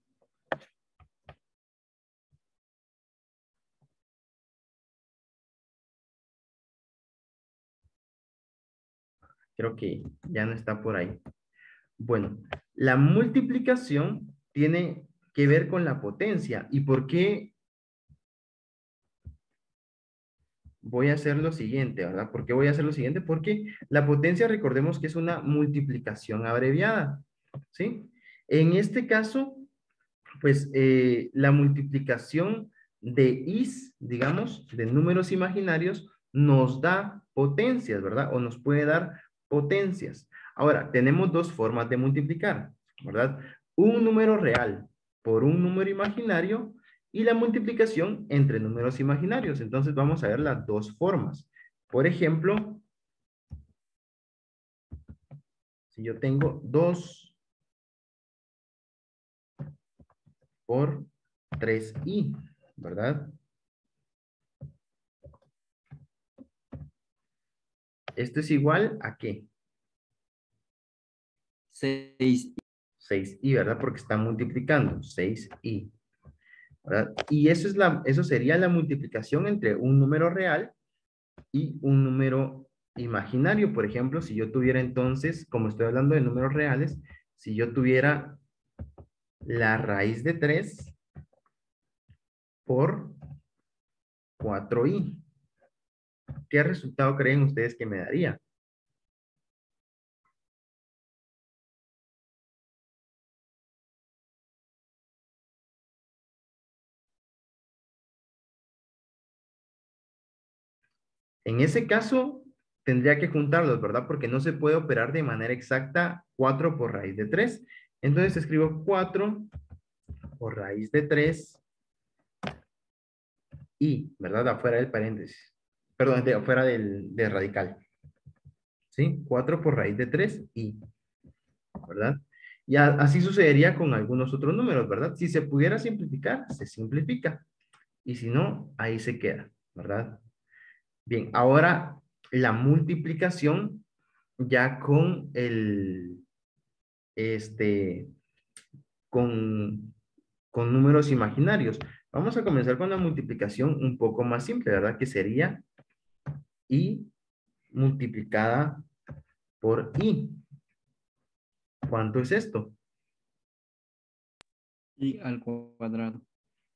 Creo que ya no está por ahí. Bueno, la multiplicación tiene que ver con la potencia. ¿Y por qué voy a hacer lo siguiente, verdad? ¿Por qué voy a hacer lo siguiente? Porque la potencia, recordemos que es una multiplicación abreviada, ¿sí? En este caso, pues la multiplicación de is, digamos, de números imaginarios, nos da potencias, ¿verdad? O nos puede dar potencias. Ahora, tenemos dos formas de multiplicar, ¿verdad? Un número real por un número imaginario y la multiplicación entre números imaginarios. Entonces vamos a ver las dos formas. Por ejemplo, si yo tengo 2 por 3i, ¿verdad? Esto es igual a ¿qué? 6. 6i, ¿verdad? Porque está multiplicando, 6i, ¿verdad? Y eso sería la multiplicación entre un número real y un número imaginario. Por ejemplo, si yo tuviera entonces, como estoy hablando de números reales, si yo tuviera la raíz de 3 por 4i, ¿qué resultado creen ustedes que me daría? En ese caso, tendría que juntarlos, ¿verdad? Porque no se puede operar de manera exacta 4 por raíz de 3. Entonces escribo 4 por raíz de 3 y, ¿verdad? Afuera del paréntesis. Perdón, afuera del radical. ¿Sí? 4 por raíz de 3 y, ¿verdad? Y así sucedería con algunos otros números, ¿verdad? Si se pudiera simplificar, se simplifica. Y si no, ahí se queda, ¿verdad? Bien, ahora la multiplicación ya con con números imaginarios. Vamos a comenzar con la multiplicación un poco más simple, ¿verdad? Que sería i multiplicada por i. ¿Cuánto es esto? Y al cuadrado.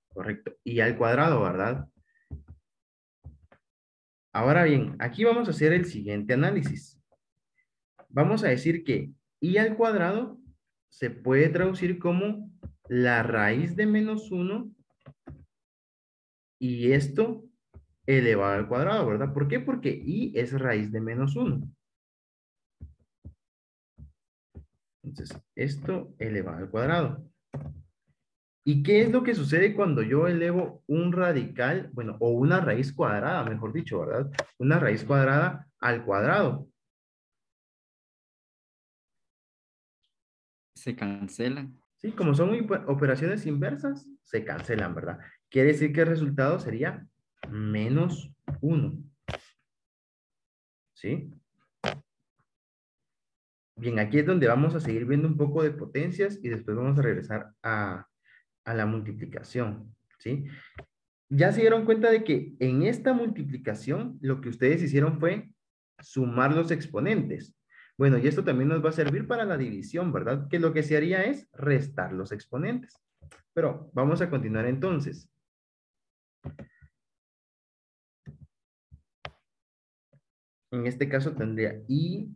Correcto. I al cuadrado, ¿verdad? Ahora bien, aquí vamos a hacer el siguiente análisis. Vamos a decir que i al cuadrado se puede traducir como la raíz de menos 1 y esto elevado al cuadrado, ¿verdad? ¿Por qué? Porque i es raíz de menos 1. Entonces, esto elevado al cuadrado. ¿Y qué es lo que sucede cuando yo elevo un radical, bueno, o una raíz cuadrada, mejor dicho, ¿verdad? Una raíz cuadrada al cuadrado. Se cancelan. Sí, como son operaciones inversas, se cancelan, ¿verdad? Quiere decir que el resultado sería menos 1. ¿Sí? Bien, aquí es donde vamos a seguir viendo un poco de potencias y después vamos a regresar a la multiplicación, ¿sí? Ya se dieron cuenta de que en esta multiplicación lo que ustedes hicieron fue sumar los exponentes. Bueno, y esto también nos va a servir para la división, ¿verdad? Que lo que se haría es restar los exponentes. Pero vamos a continuar entonces. En este caso tendría i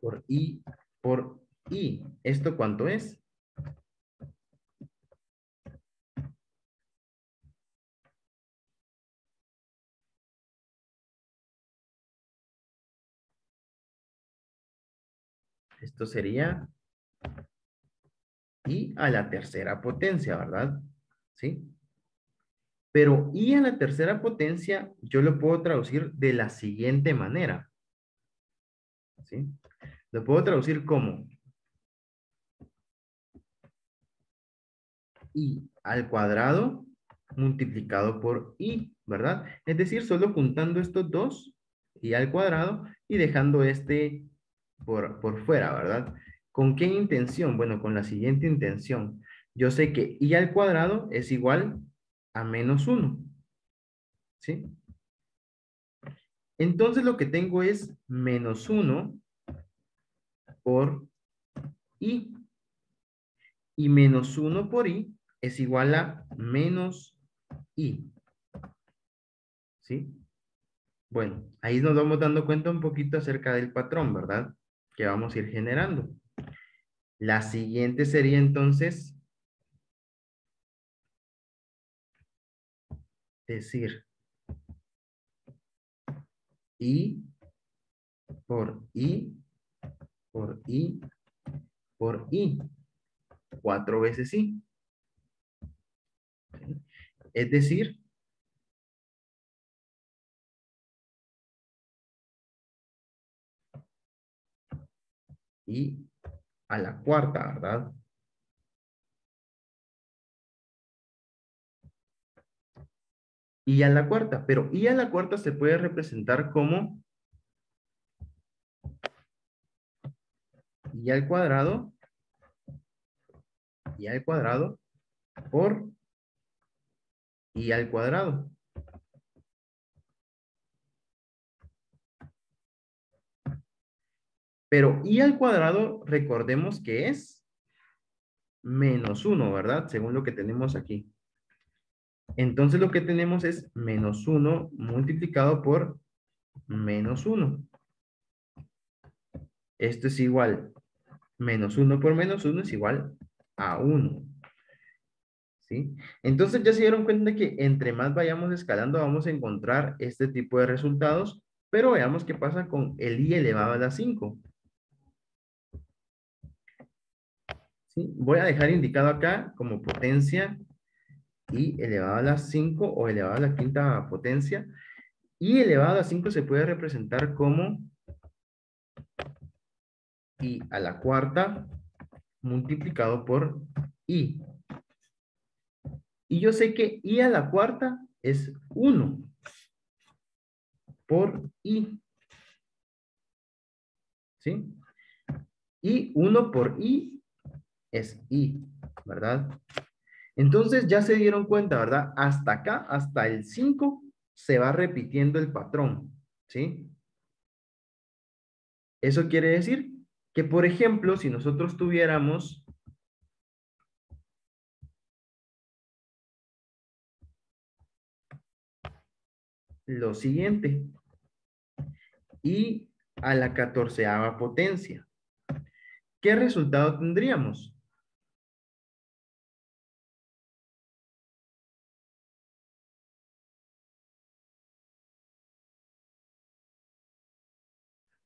por i por i. ¿Esto cuánto es? Esto sería i a la tercera potencia, ¿verdad? ¿Sí? Pero i a la tercera potencia yo lo puedo traducir de la siguiente manera. ¿Sí? Lo puedo traducir como i al cuadrado multiplicado por i, ¿verdad? Es decir, solo juntando estos dos, i al cuadrado, y dejando este por fuera, ¿verdad? ¿Con qué intención? Bueno, con la siguiente intención. Yo sé que i al cuadrado es igual a menos 1. ¿Sí? Entonces lo que tengo es menos 1 por i. Y menos 1 por i es igual a menos i. ¿Sí? Bueno, ahí nos vamos dando cuenta un poquito acerca del patrón, ¿verdad? Que vamos a ir generando. La siguiente sería entonces decir i por i por i por i. 4 veces i. Es decir, i a la cuarta, ¿verdad? I a la cuarta, pero i a la cuarta se puede representar como i al cuadrado por i al cuadrado. Pero i al cuadrado, recordemos que es menos 1, ¿verdad? Según lo que tenemos aquí. Entonces lo que tenemos es menos 1 multiplicado por menos 1. Esto es igual, menos 1 por menos 1 es igual a 1. ¿Sí? Entonces ya se dieron cuenta que entre más vayamos escalando vamos a encontrar este tipo de resultados, pero veamos qué pasa con el i elevado a la 5. ¿Sí? Voy a dejar indicado acá como potencia i elevado a la 5 o elevado a la quinta potencia. I elevado a 5 se puede representar como i a la cuarta multiplicado por i. Y yo sé que i a la cuarta es 1 por i. ¿Sí? Y 1 por i es i, ¿verdad? Entonces ya se dieron cuenta, ¿verdad? Hasta acá, hasta el 5, se va repitiendo el patrón, ¿sí? Eso quiere decir que, por ejemplo, si nosotros tuviéramos lo siguiente, i a la 14ª potencia, ¿qué resultado tendríamos?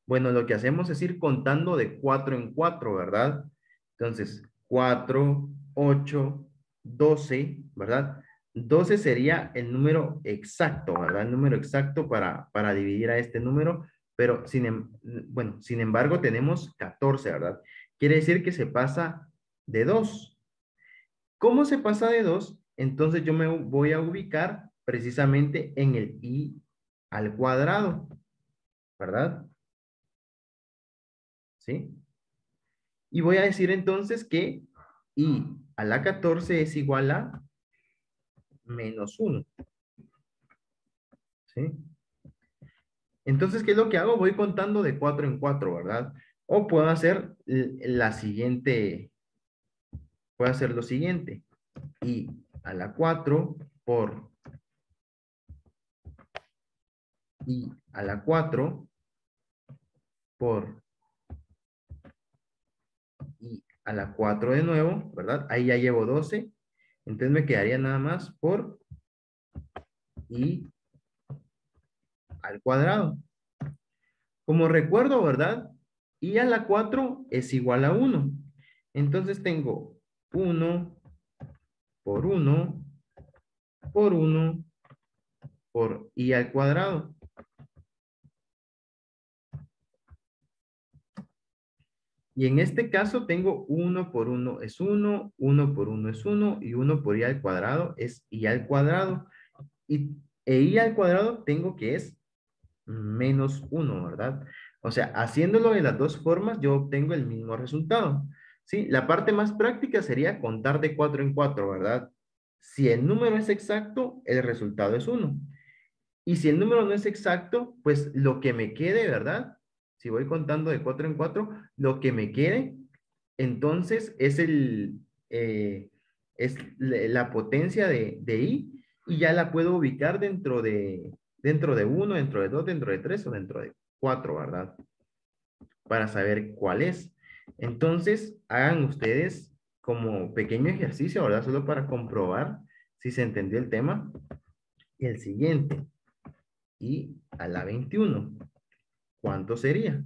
Bueno, lo que hacemos es ir contando de 4 en 4, ¿verdad? Entonces, 4, 8, 12, ¿verdad? 12 sería el número exacto, ¿verdad? El número exacto para dividir a este número, pero bueno, sin embargo tenemos 14, ¿verdad? Quiere decir que se pasa de 2. ¿Cómo se pasa de 2? Entonces yo me voy a ubicar precisamente en el i al cuadrado, ¿verdad? ¿Sí? Y voy a decir entonces que i a la 14 es igual a menos 1. ¿Sí? Entonces, ¿qué es lo que hago? Voy contando de 4 en 4, ¿verdad? O puedo hacer la siguiente, puedo hacer lo siguiente. I a la 4 por i a la 4 por i a la 4 de nuevo, ¿verdad? Ahí ya llevo 12. Entonces me quedaría nada más por i al cuadrado. Como recuerdo, ¿verdad? I a la 4 es igual a 1. Entonces tengo 1 por 1 por 1 por i al cuadrado. Y en este caso tengo 1 por 1 es 1, 1 por 1 es 1 y 1 por i al cuadrado es i al cuadrado. Y i al cuadrado tengo que es menos 1, ¿verdad? O sea, haciéndolo de las dos formas, yo obtengo el mismo resultado. ¿Sí? La parte más práctica sería contar de 4 en 4, ¿verdad? Si el número es exacto, el resultado es 1. Y si el número no es exacto, pues lo que me quede, ¿verdad? Si voy contando de 4 en 4, lo que me quede, entonces es la potencia de i y ya la puedo ubicar dentro de 1, dentro de 2, dentro de 3 o dentro de 4, ¿verdad? Para saber cuál es. Entonces, hagan ustedes como pequeño ejercicio, ¿verdad? Solo para comprobar si se entendió el tema. El siguiente, y a la 21, ¿cuánto sería?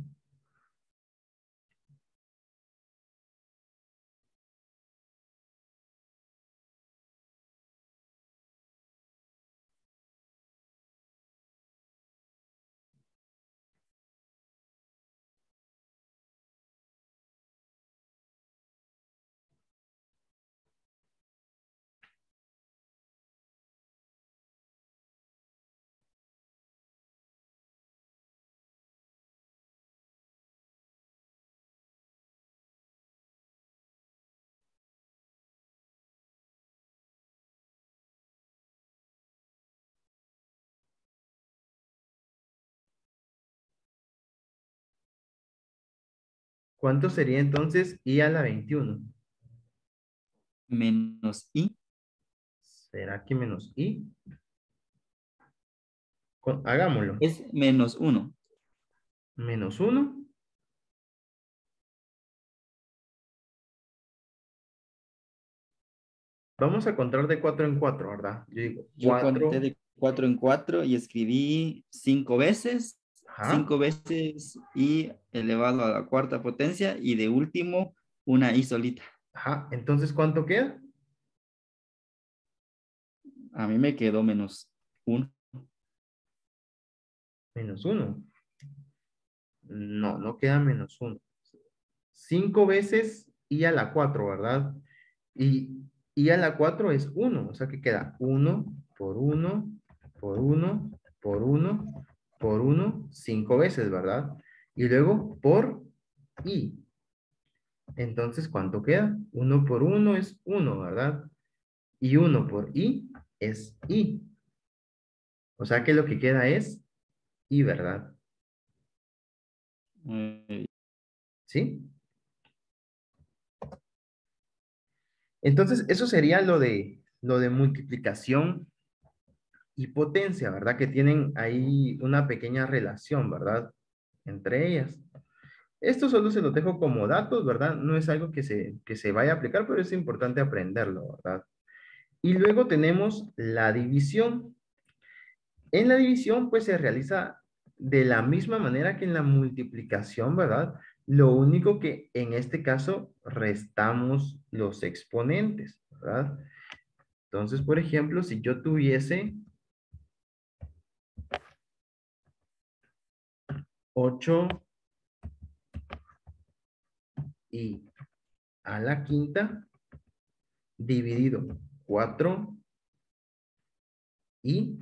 ¿Cuánto sería entonces i a la 21? Menos i. ¿Será que menos i? Hagámoslo. Es menos 1. Menos 1. Vamos a contar de 4 en 4, ¿verdad? Yo digo Yo conté 4. de 4 en 4 y escribí 5 veces. Ajá. 5 veces i elevado a la cuarta potencia y de último una i solita. Ajá. Entonces, ¿cuánto queda? A mí me quedó menos 1. Menos 1. No, no queda menos 1. 5 veces i a la 4, ¿verdad? Y i a la 4 es 1, o sea que queda 1 por 1 por 1 por 1 por 1, 5 veces, ¿verdad? Y luego por i. Entonces, ¿cuánto queda? 1 por 1 es 1, ¿verdad? Y 1 por i es i. O sea que lo que queda es i, ¿verdad? ¿Sí? Entonces, eso sería lo de multiplicación y potencia, ¿verdad? Que tienen ahí una pequeña relación, ¿verdad? Entre ellas. Esto solo se lo dejo como datos, ¿verdad? No es algo que se vaya a aplicar, pero es importante aprenderlo, ¿verdad? Y luego tenemos la división. En la división, pues se realiza de la misma manera que en la multiplicación, ¿verdad? Lo único que en este caso restamos los exponentes, ¿verdad? Entonces, por ejemplo, si yo tuviese 8 y a la quinta dividido 4 y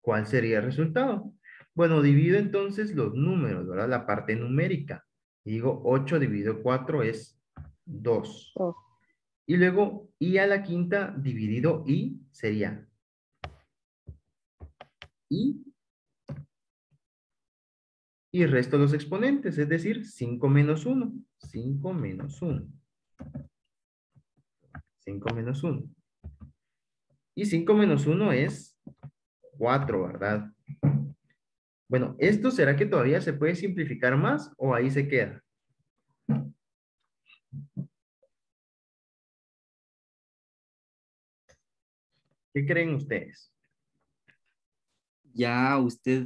¿cuál sería el resultado? Bueno, divido entonces los números, ¿verdad? La parte numérica. Y digo 8 dividido 4 es 2. Dos. Y luego i a la quinta dividido i sería i y resto los exponentes, es decir, 5 menos 1. 5 menos 1. 5 menos 1. Y 5 menos 1 es 4, ¿verdad? Bueno, ¿esto será que todavía se puede simplificar más o ahí se queda? ¿Qué creen ustedes? Ya usted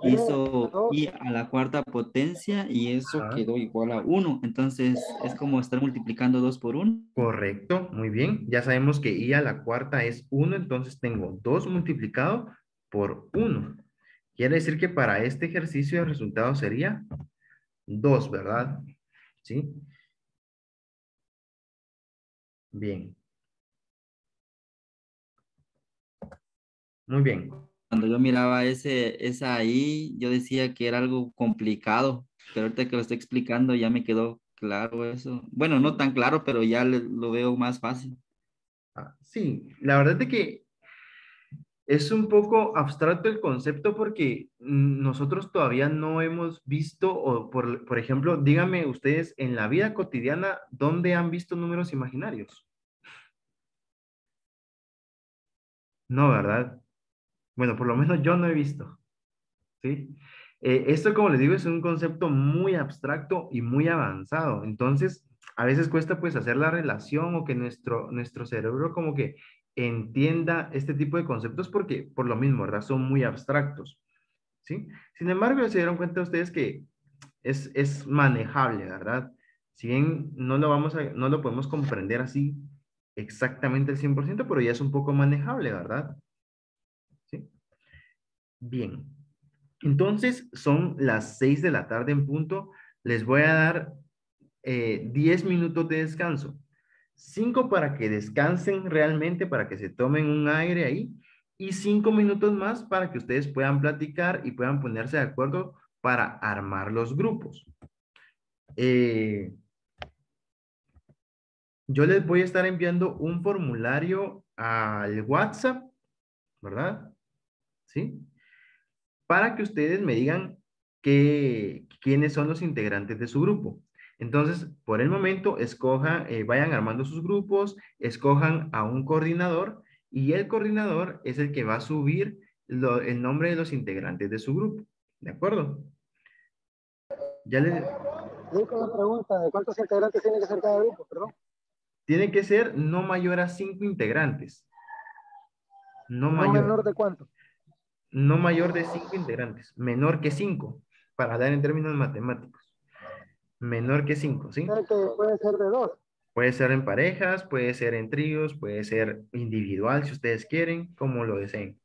hizo i a la cuarta potencia y eso Ajá. quedó igual a 1. Entonces es como estar multiplicando 2 por 1. Correcto, muy bien. Ya sabemos que i a la cuarta es 1, entonces tengo 2 multiplicado por 1. Quiere decir que para este ejercicio el resultado sería 2, ¿verdad? ¿Sí? Bien. Muy bien. cuando yo miraba esa ahí, yo decía que era algo complicado, pero ahorita que lo estoy explicando ya me quedó claro eso. Bueno, no tan claro, pero ya lo veo más fácil. Sí, la verdad es que es un poco abstracto el concepto porque nosotros todavía no hemos visto, o por ejemplo, díganme ustedes en la vida cotidiana, ¿dónde han visto números imaginarios? No, ¿verdad? Bueno, por lo menos yo no he visto, ¿sí? Esto, como les digo, es un concepto muy abstracto y muy avanzado. Entonces, a veces cuesta pues hacer la relación o que nuestro cerebro como que entienda este tipo de conceptos porque por lo mismo, ¿verdad? Son muy abstractos, ¿sí? Sin embargo, se dieron cuenta ustedes que es manejable, ¿verdad? Si bien no lo podemos comprender así exactamente al 100%, pero ya es un poco manejable, ¿verdad? ¿Sí? Bien. Entonces, son las 6 de la tarde en punto. Les voy a dar 10 minutos de descanso. 5 para que descansen realmente, para que se tomen un aire ahí. Y 5 minutos más para que ustedes puedan platicar y puedan ponerse de acuerdo para armar los grupos. Eh, yo les voy a estar enviando un formulario al WhatsApp, ¿verdad? ¿Sí? Para que ustedes me digan quiénes son los integrantes de su grupo. Entonces, por el momento, vayan armando sus grupos, escojan a un coordinador y el coordinador es el que va a subir el nombre de los integrantes de su grupo. ¿De acuerdo? Ya les... Nico, una pregunta, ¿de cuántos integrantes tiene que ser cada grupo? Perdón. Tiene que ser no mayor a 5 integrantes. No ¿No mayor. menor de cuánto? No mayor de 5 integrantes. Menor que 5, para dar en términos matemáticos. Menor que 5, ¿sí? O sea que puede ser de 2. Puede ser en parejas, puede ser en tríos, puede ser individual si ustedes quieren, como lo deseen.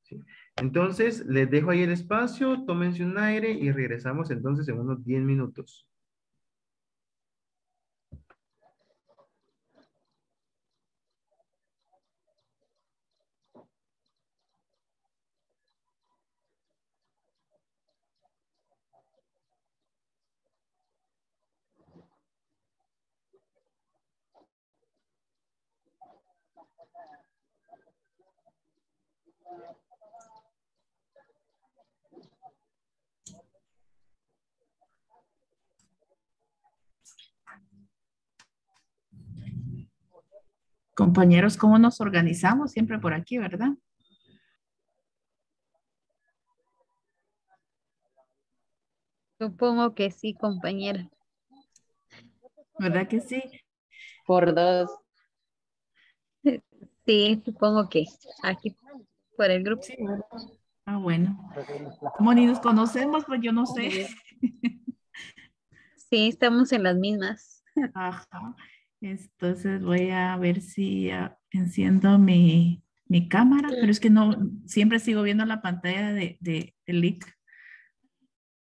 ¿Sí? Entonces, les dejo ahí el espacio, tómense un aire y regresamos entonces en unos 10 minutos. Compañeros, ¿cómo nos organizamos? Siempre por aquí, ¿verdad? Supongo que sí, compañera. ¿Verdad que sí? Por 2. Sí, supongo que aquí por el grupo. Sí, ¿verdad? Ah, bueno. Como ni nos conocemos, pues yo no sé. Sí, estamos en las mismas. Ajá. Entonces voy a ver si enciendo mi cámara, pero es que no, siempre sigo viendo la pantalla de Lick.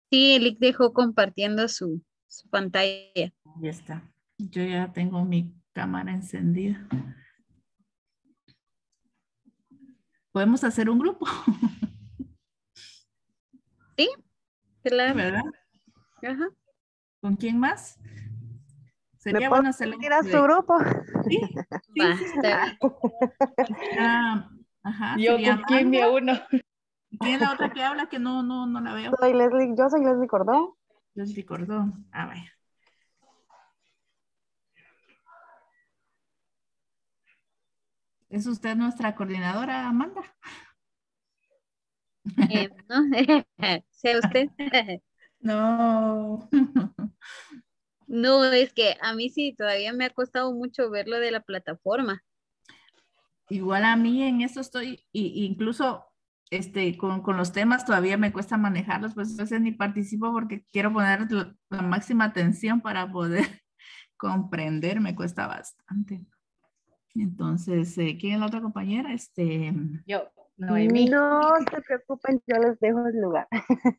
Sí, Elic dejó compartiendo su pantalla. Ya está. Yo ya tengo mi cámara encendida. ¿Podemos hacer un grupo? Sí, claro. ¿Verdad? Ajá. ¿Con quién más? ¿Me Sería puedo bueno hacerlo. unir a su grupo? Sí, sí, Va, sí. está bien. Ajá, Yo sería con quién me Amanda. uno. ¿Quién es la otra que habla que no la veo? Yo soy Leslie Cordón. Leslie Cordón. A ver. ¿Es usted nuestra coordinadora, Amanda? ¿No? ¿Sea usted? No. No, es que a mí sí, todavía me ha costado mucho ver lo de la plataforma. Igual a mí en eso estoy, incluso con los temas todavía me cuesta manejarlos, pues a veces ni participo porque quiero poner la máxima atención para poder comprender, me cuesta bastante. Entonces, ¿quién es la otra compañera? Yo, Noemí. No se preocupen, yo les dejo el lugar.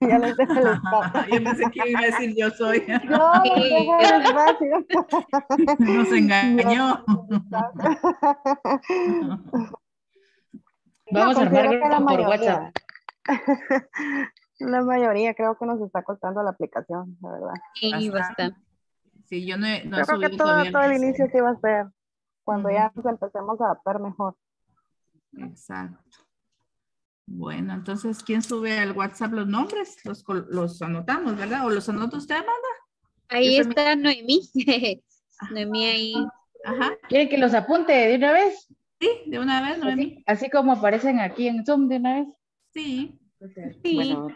Yo les dejo el espacio. Yo pensé que iba a decir yo soy. Yo les dejo el espacio. Nos engañó. Vamos a armar considero que la grupo por mayoría. WhatsApp. La mayoría creo que nos está costando la aplicación, la verdad. Sí, bastante. Sí, yo no he Yo creo que subido todavía. todo el inicio sí va a ser cuando Ujú. ya nos empecemos a adaptar mejor. Exacto. Bueno, entonces, ¿quién sube al WhatsApp los nombres? Los anotamos, ¿verdad? ¿O los anota usted, Amanda? Ahí Yo soy mi- está Noemí. Noemí ahí. Ajá, ¿Quieren que los apunte de una vez? sí, de una vez, Noemí. Así como aparecen aquí en Zoom de una vez. Sí. Sí. Bueno,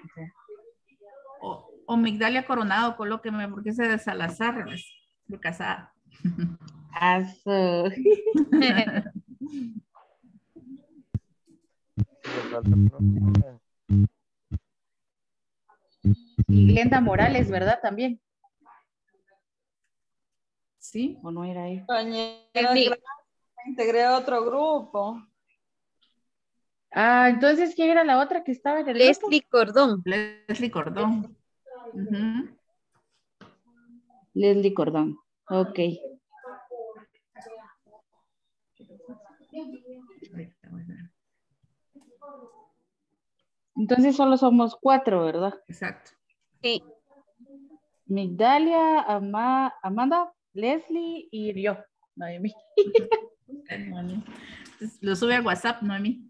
O Migdalia Coronado, colóqueme, porque ese de Salazar es de casada. aso. Y Glenda Morales, ¿verdad? También. Sí. ¿O no era ahí? Compañera, Sí. gracias, me integré a otro grupo. Ah, entonces, ¿quién era la otra que estaba en el grupo? Leslie Cordón. Leslie Cordón. Ujú. Leslie Cordón. Ok. Ahorita voy a ver. Entonces solo somos 4, ¿verdad? Exacto. Sí. Migdalia, Amanda, Leslie y yo. Noemí. Noemí. Entonces, lo sube al WhatsApp, Noemí.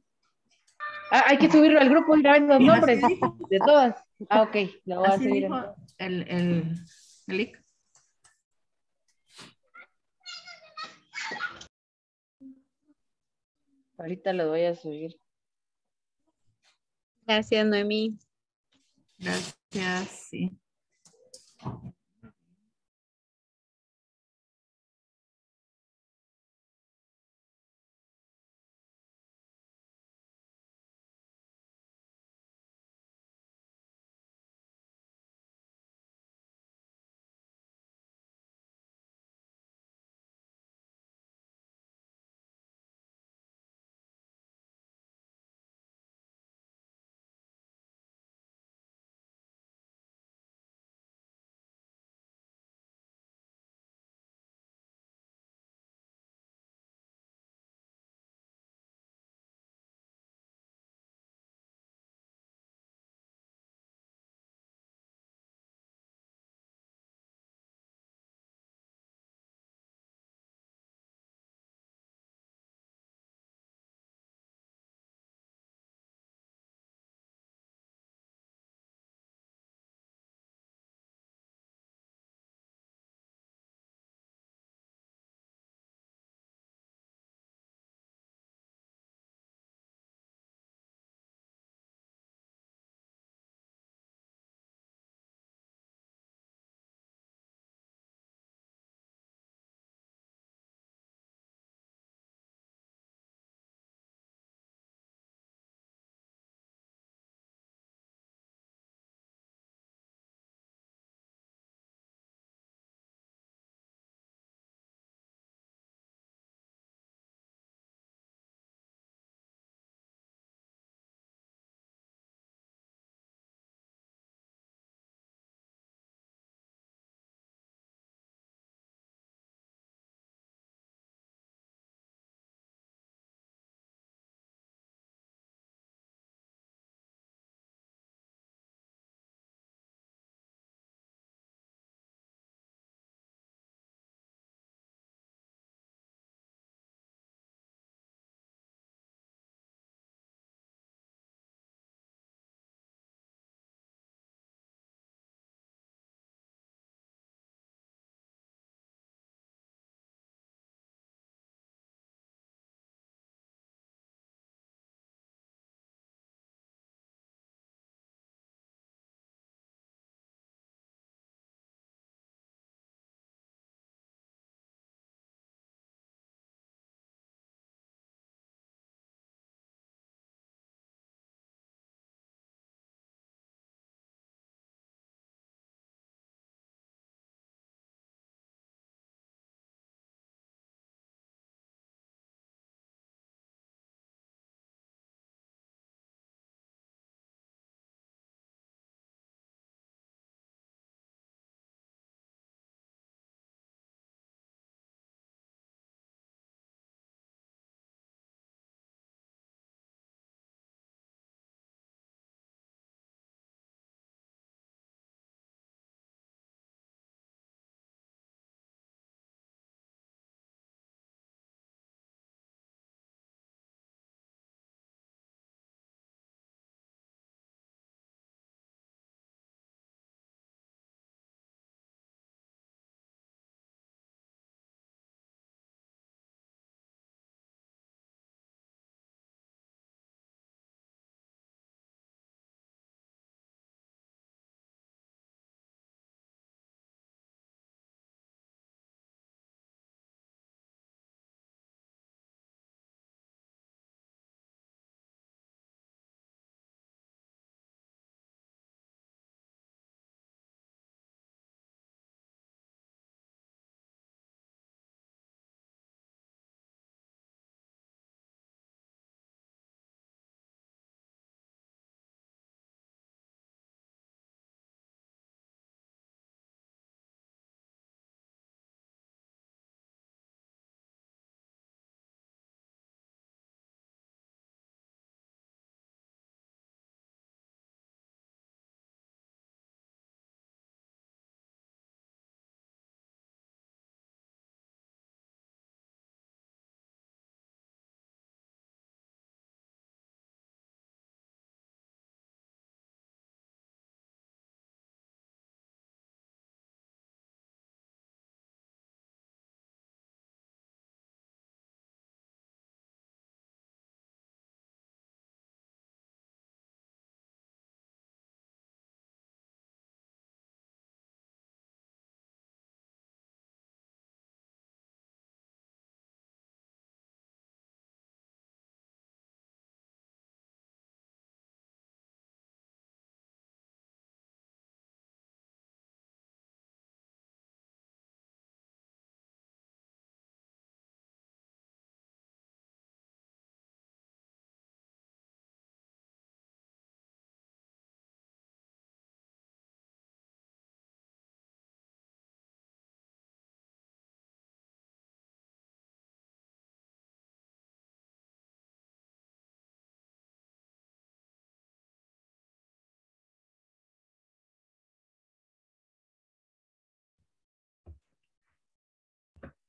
Ah, hay que subirlo al grupo y ver los Sí, nombres así dijo. de todas. Ah, ok. Lo voy a Así subir. dijo el link. Ahorita lo voy a subir. Gracias, Noemí. Gracias, sí.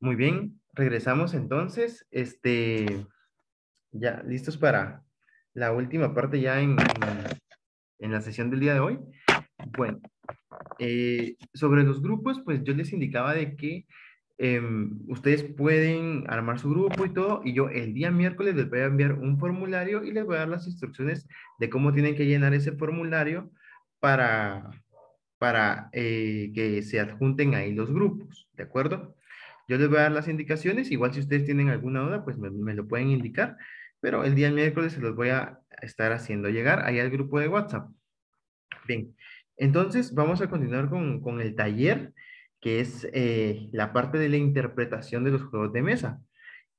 Muy bien, regresamos entonces, ya listos para la última parte ya en la sesión del día de hoy. Bueno, sobre los grupos, pues yo les indicaba de que ustedes pueden armar su grupo y todo, y yo el día miércoles les voy a enviar un formulario y les voy a dar las instrucciones de cómo tienen que llenar ese formulario para que se adjunten ahí los grupos, ¿de acuerdo? Yo les voy a dar las indicaciones, igual si ustedes tienen alguna duda, pues me lo pueden indicar, pero el día miércoles se los voy a estar haciendo llegar ahí al grupo de WhatsApp. Bien, entonces vamos a continuar con el taller, que es la parte de la interpretación de los juegos de mesa.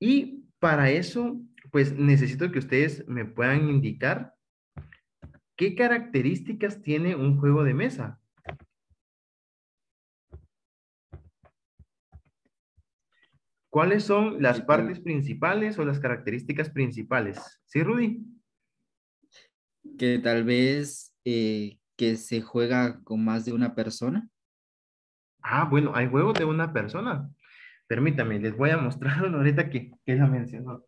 Y para eso, pues necesito que ustedes me puedan indicar qué características tiene un juego de mesa. ¿Cuáles son las partes principales o las características principales? ¿Sí, Rudy? Que tal vez que se juega con más de una persona. Ah, bueno, hay juegos de una persona. Permítame, les voy a mostrar uno ahorita que la mencionó.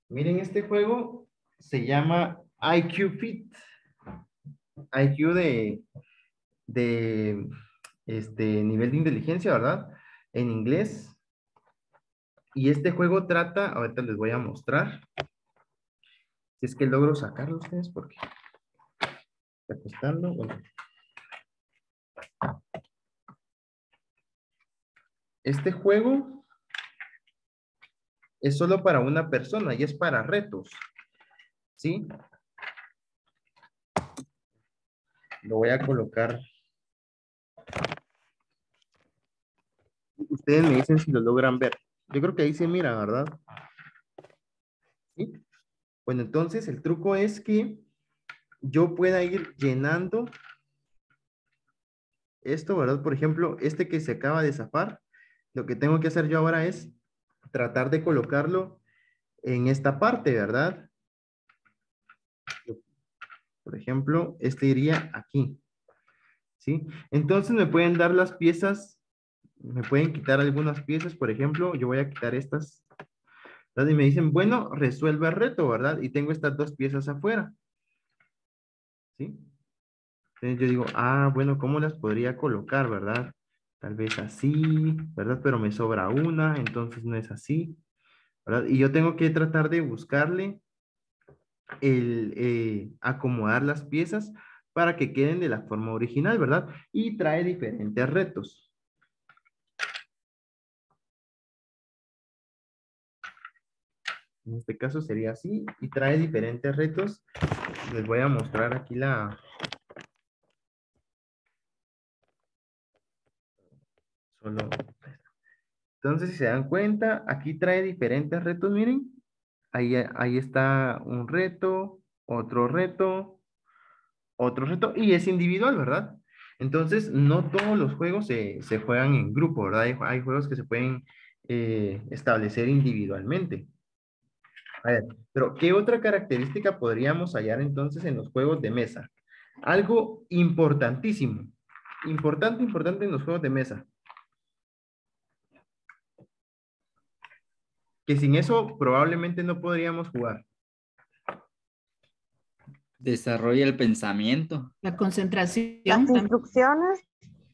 Miren, este juego se llama IQ Fit. IQ de nivel de inteligencia, ¿verdad? En inglés. Y este juego trata, ahorita les voy a mostrar. Si es que logro sacarlo ustedes, porque está costando. Bueno. Este juego es solo para una persona y es para retos. ¿Sí? Lo voy a colocar. Ustedes me dicen si lo logran ver. Yo creo que ahí se mira, ¿verdad? ¿Sí? Bueno, entonces el truco es que yo pueda ir llenando esto, ¿verdad? Por ejemplo, este que se acaba de zafar, lo que tengo que hacer yo ahora es tratar de colocarlo en esta parte, ¿verdad? Por ejemplo, este iría aquí, ¿sí? Entonces me pueden dar las piezas, me pueden quitar algunas piezas, por ejemplo, yo voy a quitar estas, ¿verdad? Y me dicen, bueno, resuelve el reto, ¿verdad? Y tengo estas dos piezas afuera, ¿sí? Entonces yo digo, ah, bueno, ¿cómo las podría colocar, verdad? Tal vez así, ¿verdad? Pero me sobra una, entonces no es así, ¿verdad? Y yo tengo que tratar de buscarle acomodar las piezas para que queden de la forma original, ¿verdad? Y trae diferentes retos. En este caso sería así y trae diferentes retos. Les voy a mostrar aquí Entonces, si se dan cuenta, aquí trae diferentes retos, miren. Ahí está un reto, otro reto, otro reto, y es individual, ¿verdad? Entonces, no todos los juegos se juegan en grupo, ¿verdad? Hay juegos que se pueden establecer individualmente. A ver, pero ¿qué otra característica podríamos hallar entonces en los juegos de mesa? Algo importantísimo, importante en los juegos de mesa. Que sin eso probablemente no podríamos jugar. Desarrolla el pensamiento. La concentración. Las instrucciones.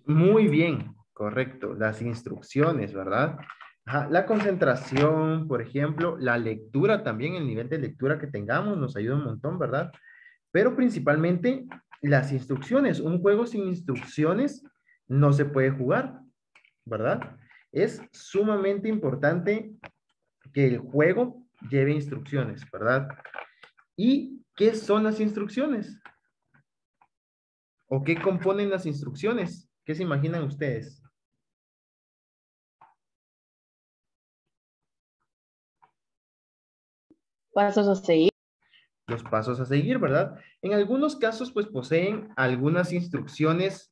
Muy bien, correcto. Las instrucciones, ¿verdad? Ajá, la concentración, por ejemplo, la lectura también, el nivel de lectura que tengamos nos ayuda un montón, ¿verdad? Pero principalmente las instrucciones. Un juego sin instrucciones no se puede jugar, ¿verdad? Es sumamente importante que el juego lleve instrucciones, ¿verdad? ¿Y qué son las instrucciones? ¿O qué componen las instrucciones? ¿Qué se imaginan ustedes? Pasos a seguir. Los pasos a seguir, ¿verdad? En algunos casos, pues poseen algunas instrucciones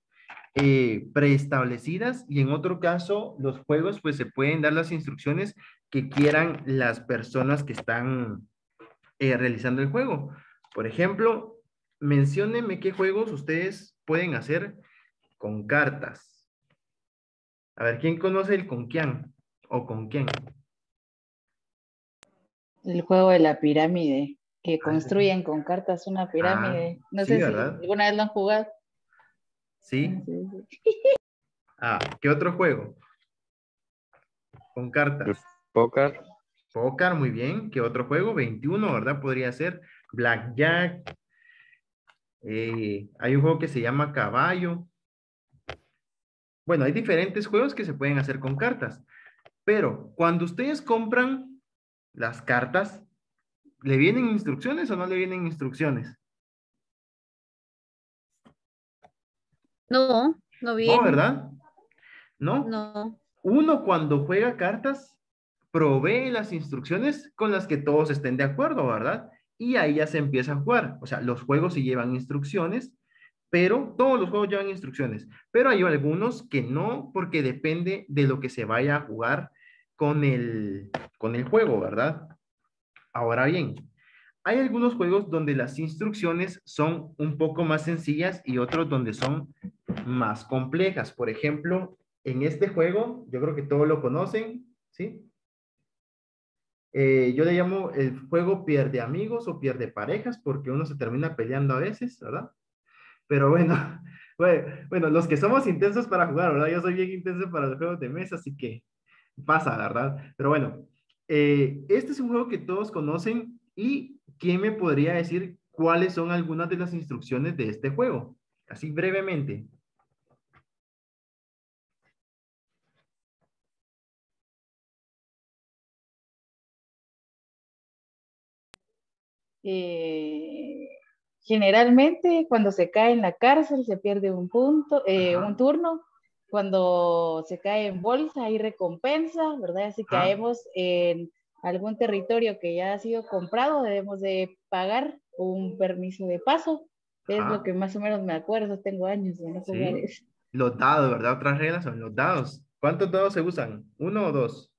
preestablecidas y en otro caso los juegos pues se pueden dar las instrucciones que quieran las personas que están realizando el juego. Por ejemplo, menciónenme qué juegos ustedes pueden hacer con cartas. A ver, ¿quién conoce el con quién o con quién? El juego de la pirámide, que Ah, construyen con cartas una pirámide. No sí, sé si ¿verdad? alguna vez lo han jugado. Sí. Sí, sí. Ah, ¿qué otro juego? Con El cartas. póker. Póker, muy bien. ¿Qué otro juego? 21, ¿verdad? Podría ser Blackjack. Hay un juego que se llama Caballo. Bueno, hay diferentes juegos que se pueden hacer con cartas. Pero cuando ustedes compran las cartas, ¿le vienen instrucciones o no le vienen instrucciones? No, no No, viene. ¿verdad? No. No. Uno cuando juega cartas provee las instrucciones con las que todos estén de acuerdo, ¿verdad? Y ahí ya se empieza a jugar. O sea, los juegos sí llevan instrucciones, pero todos los juegos llevan instrucciones. Pero hay algunos que no, porque depende de lo que se vaya a jugar con el juego, ¿verdad? Ahora bien, hay algunos juegos donde las instrucciones son un poco más sencillas y otros donde son más complejas. Por ejemplo, en este juego, yo creo que todos lo conocen, ¿sí? Yo le llamo el juego pierde amigos o pierde parejas porque uno se termina peleando a veces, ¿verdad? Pero bueno, bueno, los que somos intensos para jugar, ¿verdad? Yo soy bien intenso para los juegos de mesa, así que pasa, ¿verdad? Pero bueno, este es un juego que todos conocen y ¿quién me podría decir cuáles son algunas de las instrucciones de este juego? Así brevemente. Eh, Generalmente cuando se cae en la cárcel se pierde un punto, un Ajá, turno. Cuando se cae en bolsa hay recompensa, ¿verdad? Si ajá, caemos en algún territorio que ya ha sido comprado, debemos de pagar un permiso de paso. Es lo ajá, que más o menos me acuerdo, tengo años de no jugar sí. eso. Los dados, ¿verdad? Otras reglas son los dados. ¿Cuántos dados se usan? ¿Uno o dos?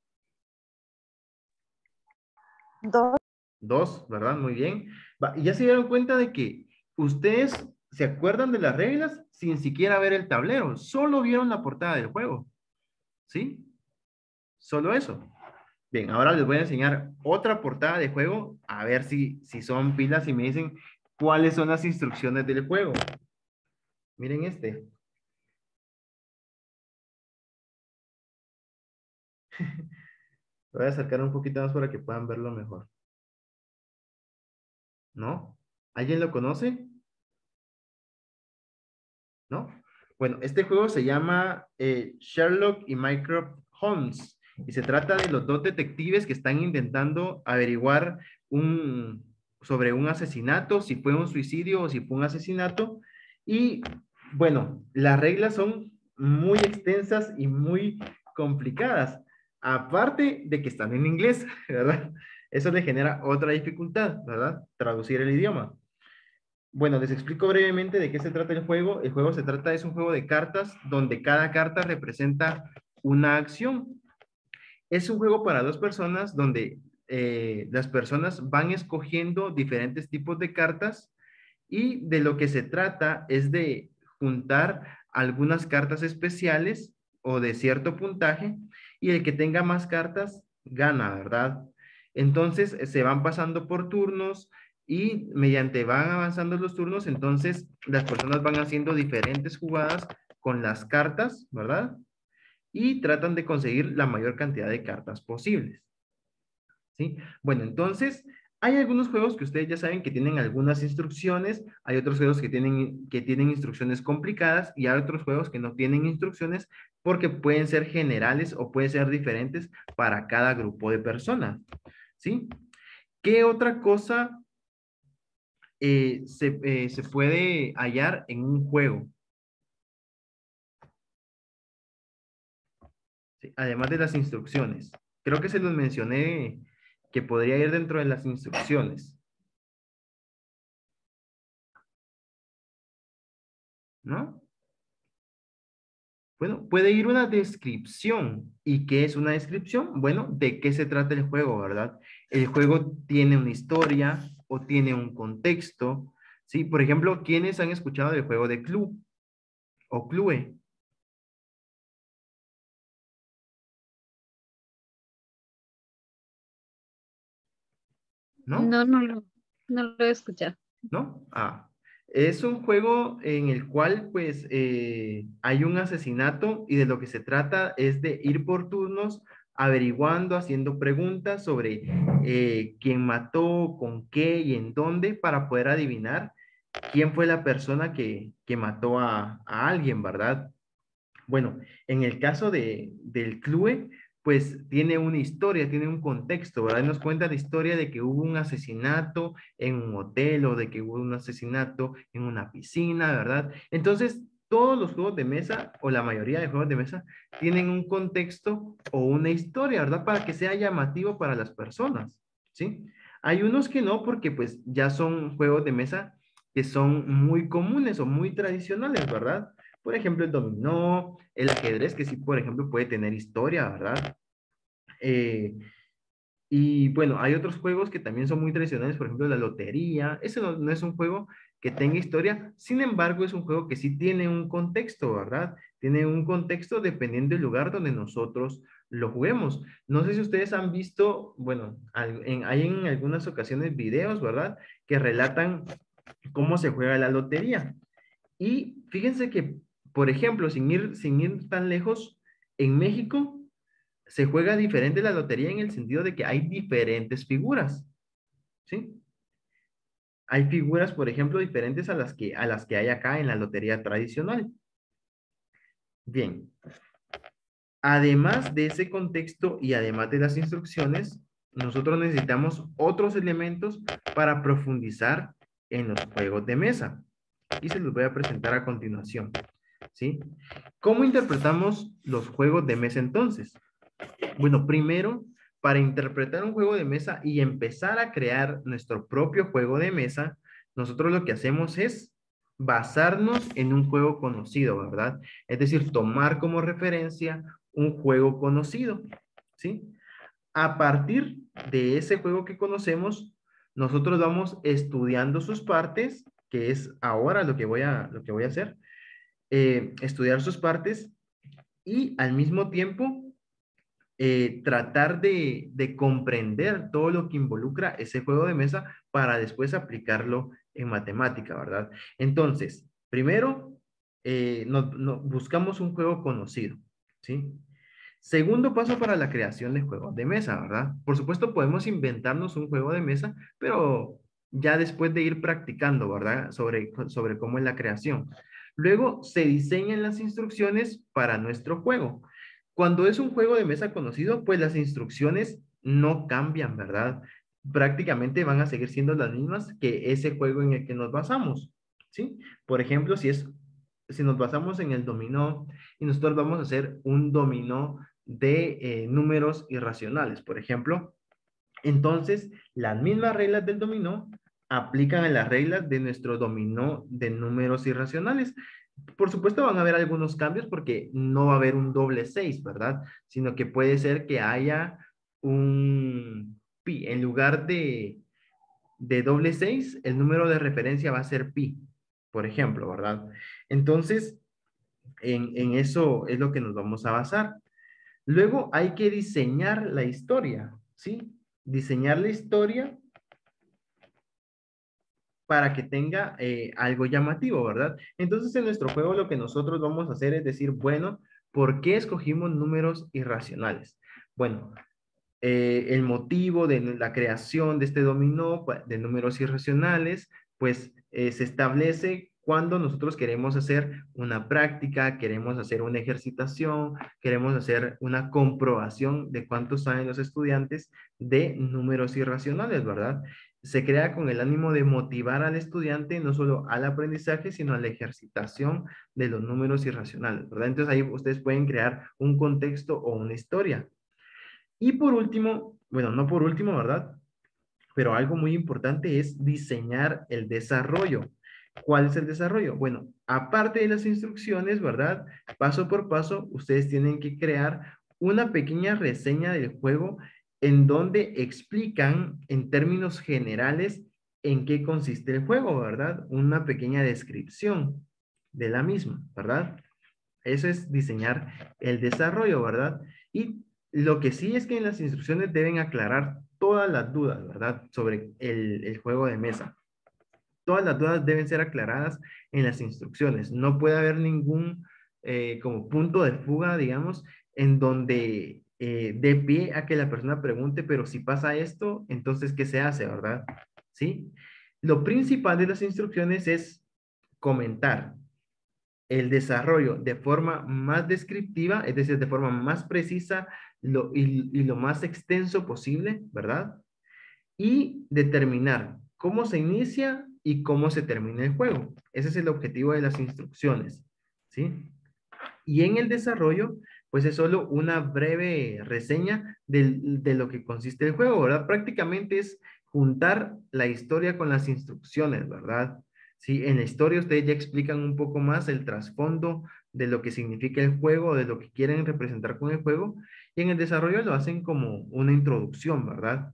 Dos. Dos, ¿verdad? Muy bien. Y ya se dieron cuenta de que ustedes se acuerdan de las reglas sin siquiera ver el tablero, solo vieron la portada del juego, ¿sí? Solo eso. Bien, ahora les voy a enseñar otra portada de juego, a ver si son pilas y me dicen cuáles son las instrucciones del juego. Miren este. Lo voy a acercar un poquito más para que puedan verlo mejor. ¿No? ¿Alguien lo conoce? ¿No? Bueno, este juego se llama Sherlock y Mycroft Holmes y se trata de los dos detectives que están intentando averiguar sobre un asesinato, si fue un suicidio o si fue un asesinato. Y bueno, las reglas son muy extensas y muy complicadas, aparte de que están en inglés, ¿verdad? Eso le genera otra dificultad, ¿verdad? Traducir el idioma. Bueno, les explico brevemente de qué se trata el juego. El juego es un juego de cartas donde cada carta representa una acción. Es un juego para dos personas donde las personas van escogiendo diferentes tipos de cartas y de lo que se trata es de juntar algunas cartas especiales o de cierto puntaje y el que tenga más cartas gana, ¿verdad? Entonces se van pasando por turnos y mediante van avanzando los turnos, entonces las personas van haciendo diferentes jugadas con las cartas, ¿verdad? Y tratan de conseguir la mayor cantidad de cartas posibles. ¿Sí? Bueno, entonces, hay algunos juegos que ustedes ya saben que tienen algunas instrucciones, hay otros juegos que tienen instrucciones complicadas y hay otros juegos que no tienen instrucciones porque pueden ser generales o pueden ser diferentes para cada grupo de personas. ¿Sí? ¿Qué otra cosa se puede hallar en un juego? ¿Sí? Además de las instrucciones. Creo que se los mencioné que podría ir dentro de las instrucciones. ¿No? Bueno, puede ir una descripción. ¿Y qué es una descripción? Bueno, ¿de qué se trata el juego, verdad? El juego tiene una historia o tiene un contexto, ¿sí? Por ejemplo, ¿quiénes han escuchado del juego de Clue o Clue? ¿No? No lo he escuchado. ¿No? Ah, es un juego en el cual pues hay un asesinato y de lo que se trata es de ir por turnos averiguando, haciendo preguntas sobre quién mató, con qué y en dónde para poder adivinar quién fue la persona que mató a alguien, ¿verdad? Bueno, en el caso del Clue, pues tiene una historia, tiene un contexto, ¿verdad? Nos cuenta la historia de que hubo un asesinato en un hotel o de que hubo un asesinato en una piscina, ¿verdad? Entonces, todos los juegos de mesa o la mayoría de juegos de mesa tienen un contexto o una historia, ¿verdad? Para que sea llamativo para las personas, ¿sí? Hay unos que no porque pues ya son juegos de mesa que son muy comunes o muy tradicionales, ¿verdad? Por ejemplo, el dominó, el ajedrez, que sí, por ejemplo, puede tener historia, ¿verdad? Eh, y bueno, hay otros juegos que también son muy tradicionales, por ejemplo, la lotería. Ese no es un juego que tenga historia, sin embargo, es un juego que sí tiene un contexto, ¿verdad? Tiene un contexto dependiendo del lugar donde nosotros lo juguemos. No sé si ustedes han visto, bueno, hay en algunas ocasiones videos, ¿verdad? Que relatan cómo se juega la lotería. Y fíjense que, por ejemplo, sin ir tan lejos, en México se juega diferente la lotería en el sentido de que hay diferentes figuras, ¿sí? Hay figuras, por ejemplo, diferentes a las que hay acá en la lotería tradicional. Bien, además de ese contexto y además de las instrucciones, nosotros necesitamos otros elementos para profundizar en los juegos de mesa. Y se los voy a presentar a continuación. ¿Sí? ¿Cómo interpretamos los juegos de mesa entonces? Bueno, primero, para interpretar un juego de mesa y empezar a crear nuestro propio juego de mesa, nosotros lo que hacemos es basarnos en un juego conocido, ¿verdad? Es decir, tomar como referencia un juego conocido, ¿sí? A partir de ese juego que conocemos, nosotros vamos estudiando sus partes, que es ahora lo que voy a hacer, estudiar sus partes y al mismo tiempo tratar de comprender todo lo que involucra ese juego de mesa para después aplicarlo en matemática, ¿verdad? Entonces, primero, buscamos un juego conocido, ¿sí? Segundo paso para la creación de juegos de mesa, ¿verdad? Por supuesto, podemos inventarnos un juego de mesa, pero ya después de ir practicando, ¿verdad? Sobre cómo es la creación. Luego se diseñan las instrucciones para nuestro juego. Cuando es un juego de mesa conocido, pues las instrucciones no cambian, ¿verdad? Prácticamente van a seguir siendo las mismas que ese juego en el que nos basamos, ¿sí? Por ejemplo, si nos basamos en el dominó y nosotros vamos a hacer un dominó de números irracionales, por ejemplo, entonces las mismas reglas del dominó aplican a las reglas de nuestro dominó de números irracionales. Por supuesto van a haber algunos cambios porque no va a haber un doble 6, ¿verdad? Sino que puede ser que haya un pi. En lugar de doble 6, el número de referencia va a ser pi, por ejemplo, ¿verdad? Entonces, en eso es lo que nos vamos a basar. Luego hay que diseñar la historia, ¿sí? Diseñar la historia para que tenga algo llamativo, ¿verdad? Entonces, en nuestro juego lo que nosotros vamos a hacer es decir, bueno, ¿por qué escogimos números irracionales? Bueno, el motivo de la creación de este dominó de números irracionales, pues se establece cuando nosotros queremos hacer una práctica, queremos hacer una ejercitación, queremos hacer una comprobación de cuántos saben los estudiantes de números irracionales, ¿verdad? Se crea con el ánimo de motivar al estudiante no solo al aprendizaje, sino a la ejercitación de los números irracionales, ¿verdad? Entonces ahí ustedes pueden crear un contexto o una historia. Y por último, bueno, no por último, ¿verdad? Pero algo muy importante es diseñar el desarrollo. ¿Cuál es el desarrollo? Bueno, aparte de las instrucciones, ¿verdad? Paso por paso, ustedes tienen que crear una pequeña reseña del juego en donde explican en términos generales en qué consiste el juego, ¿verdad? Una pequeña descripción de la misma, ¿verdad? Eso es diseñar el desarrollo, ¿verdad? Y lo que sí es que en las instrucciones deben aclarar todas las dudas, ¿verdad? Sobre el juego de mesa. Todas las dudas deben ser aclaradas en las instrucciones. No puede haber ningún como punto de fuga, digamos, en donde dé pie a que la persona pregunte, pero si pasa esto, entonces, ¿qué se hace, verdad? ¿Sí? Lo principal de las instrucciones es comentar el desarrollo de forma más descriptiva, es decir, de forma más precisa y lo más extenso posible, ¿verdad? Y determinar cómo se inicia y cómo se termina el juego. Ese es el objetivo de las instrucciones, ¿sí? Y en el desarrollo, pues es solo una breve reseña de lo que consiste el juego, ¿verdad? Prácticamente es juntar la historia con las instrucciones, ¿verdad? Sí, en la historia ustedes ya explican un poco más el trasfondo de lo que significa el juego, de lo que quieren representar con el juego, y en el desarrollo lo hacen como una introducción, ¿verdad?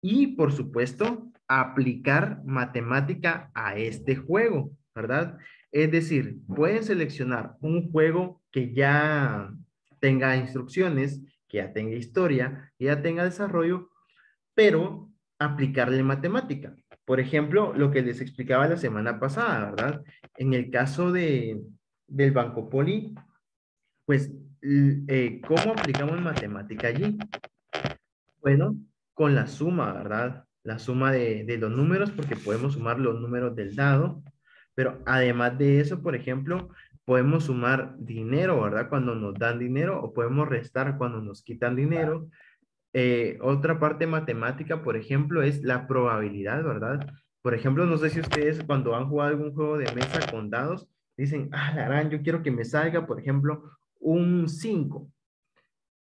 Y por supuesto, aplicar matemática a este juego, ¿verdad? Es decir, pueden seleccionar un juego que ya tenga instrucciones, que ya tenga historia, que ya tenga desarrollo, pero aplicarle matemática. Por ejemplo, lo que les explicaba la semana pasada, ¿verdad? En el caso del Banco Poli, pues, ¿cómo aplicamos matemática allí? Bueno, con la suma, ¿verdad? La suma de los números, porque podemos sumar los números del dado, pero además de eso, por ejemplo, podemos sumar dinero, ¿verdad? Cuando nos dan dinero, o podemos restar cuando nos quitan dinero. Otra parte matemática, por ejemplo, es la probabilidad, ¿verdad? Por ejemplo, no sé si ustedes cuando han jugado algún juego de mesa con dados, dicen, ah, la gran, yo quiero que me salga, por ejemplo, un 5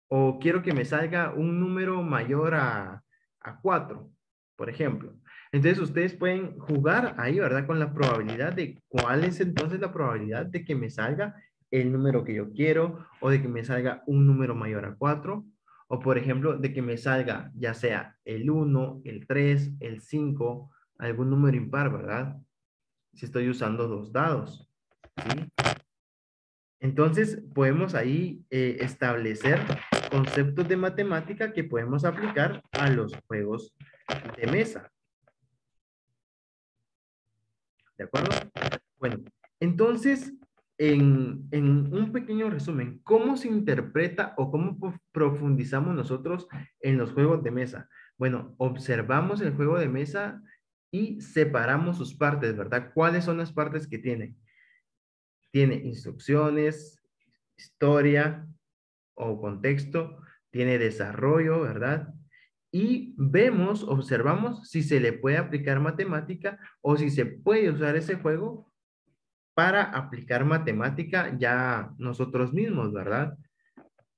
o quiero que me salga un número mayor a 4, por ejemplo. Entonces ustedes pueden jugar ahí, ¿verdad? Con la probabilidad de cuál es entonces la probabilidad de que me salga el número que yo quiero o de que me salga un número mayor a 4 o por ejemplo de que me salga ya sea el 1, el 3, el 5, algún número impar, ¿verdad? Si estoy usando dos dados, ¿sí? Entonces, podemos ahí establecer conceptos de matemática que podemos aplicar a los juegos de mesa. ¿De acuerdo? Bueno, entonces, en un pequeño resumen, ¿cómo se interpreta o cómo profundizamos nosotros en los juegos de mesa? Bueno, observamos el juego de mesa y separamos sus partes, ¿verdad? ¿Cuáles son las partes que tiene? Tiene instrucciones, historia o contexto, tiene desarrollo, ¿verdad? Y vemos, observamos si se le puede aplicar matemática o si se puede usar ese juego para aplicar matemática ya nosotros mismos, ¿verdad?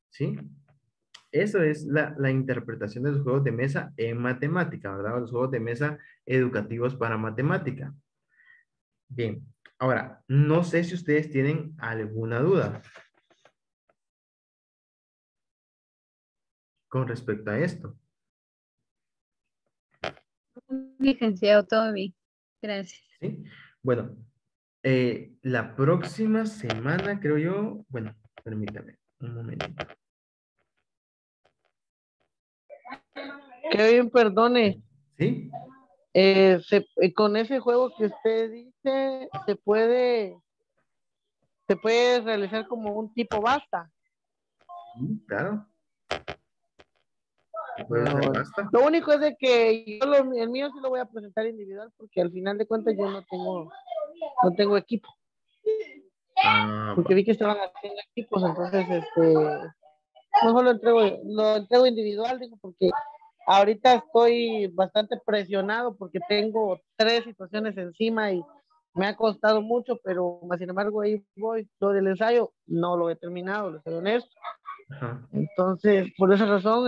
¿Sí? Eso es la interpretación de los juegos de mesa en matemática, ¿verdad? Los juegos de mesa educativos para matemática. Bien, ahora, no sé si ustedes tienen alguna duda con respecto a esto. Licenciado, todo bien. Gracias. ¿Sí? Bueno, la próxima semana, creo yo, bueno, permítame un momentito. Kevin, perdone. ¿Sí? Con ese juego que usted dice, se puede realizar como un tipo basta. Sí, claro. Puede ser Bueno. basta. Lo único es de que yo el mío sí lo voy a presentar individual porque al final de cuentas yo no tengo equipo. Porque vi que estaban haciendo equipos, entonces mejor lo entrego individual, digo, porque ahorita estoy bastante presionado porque tengo 3 situaciones encima y me ha costado mucho, pero sin embargo ahí voy. Lo del ensayo no lo he terminado, lo soy honesto. Ajá. Entonces, por esa razón,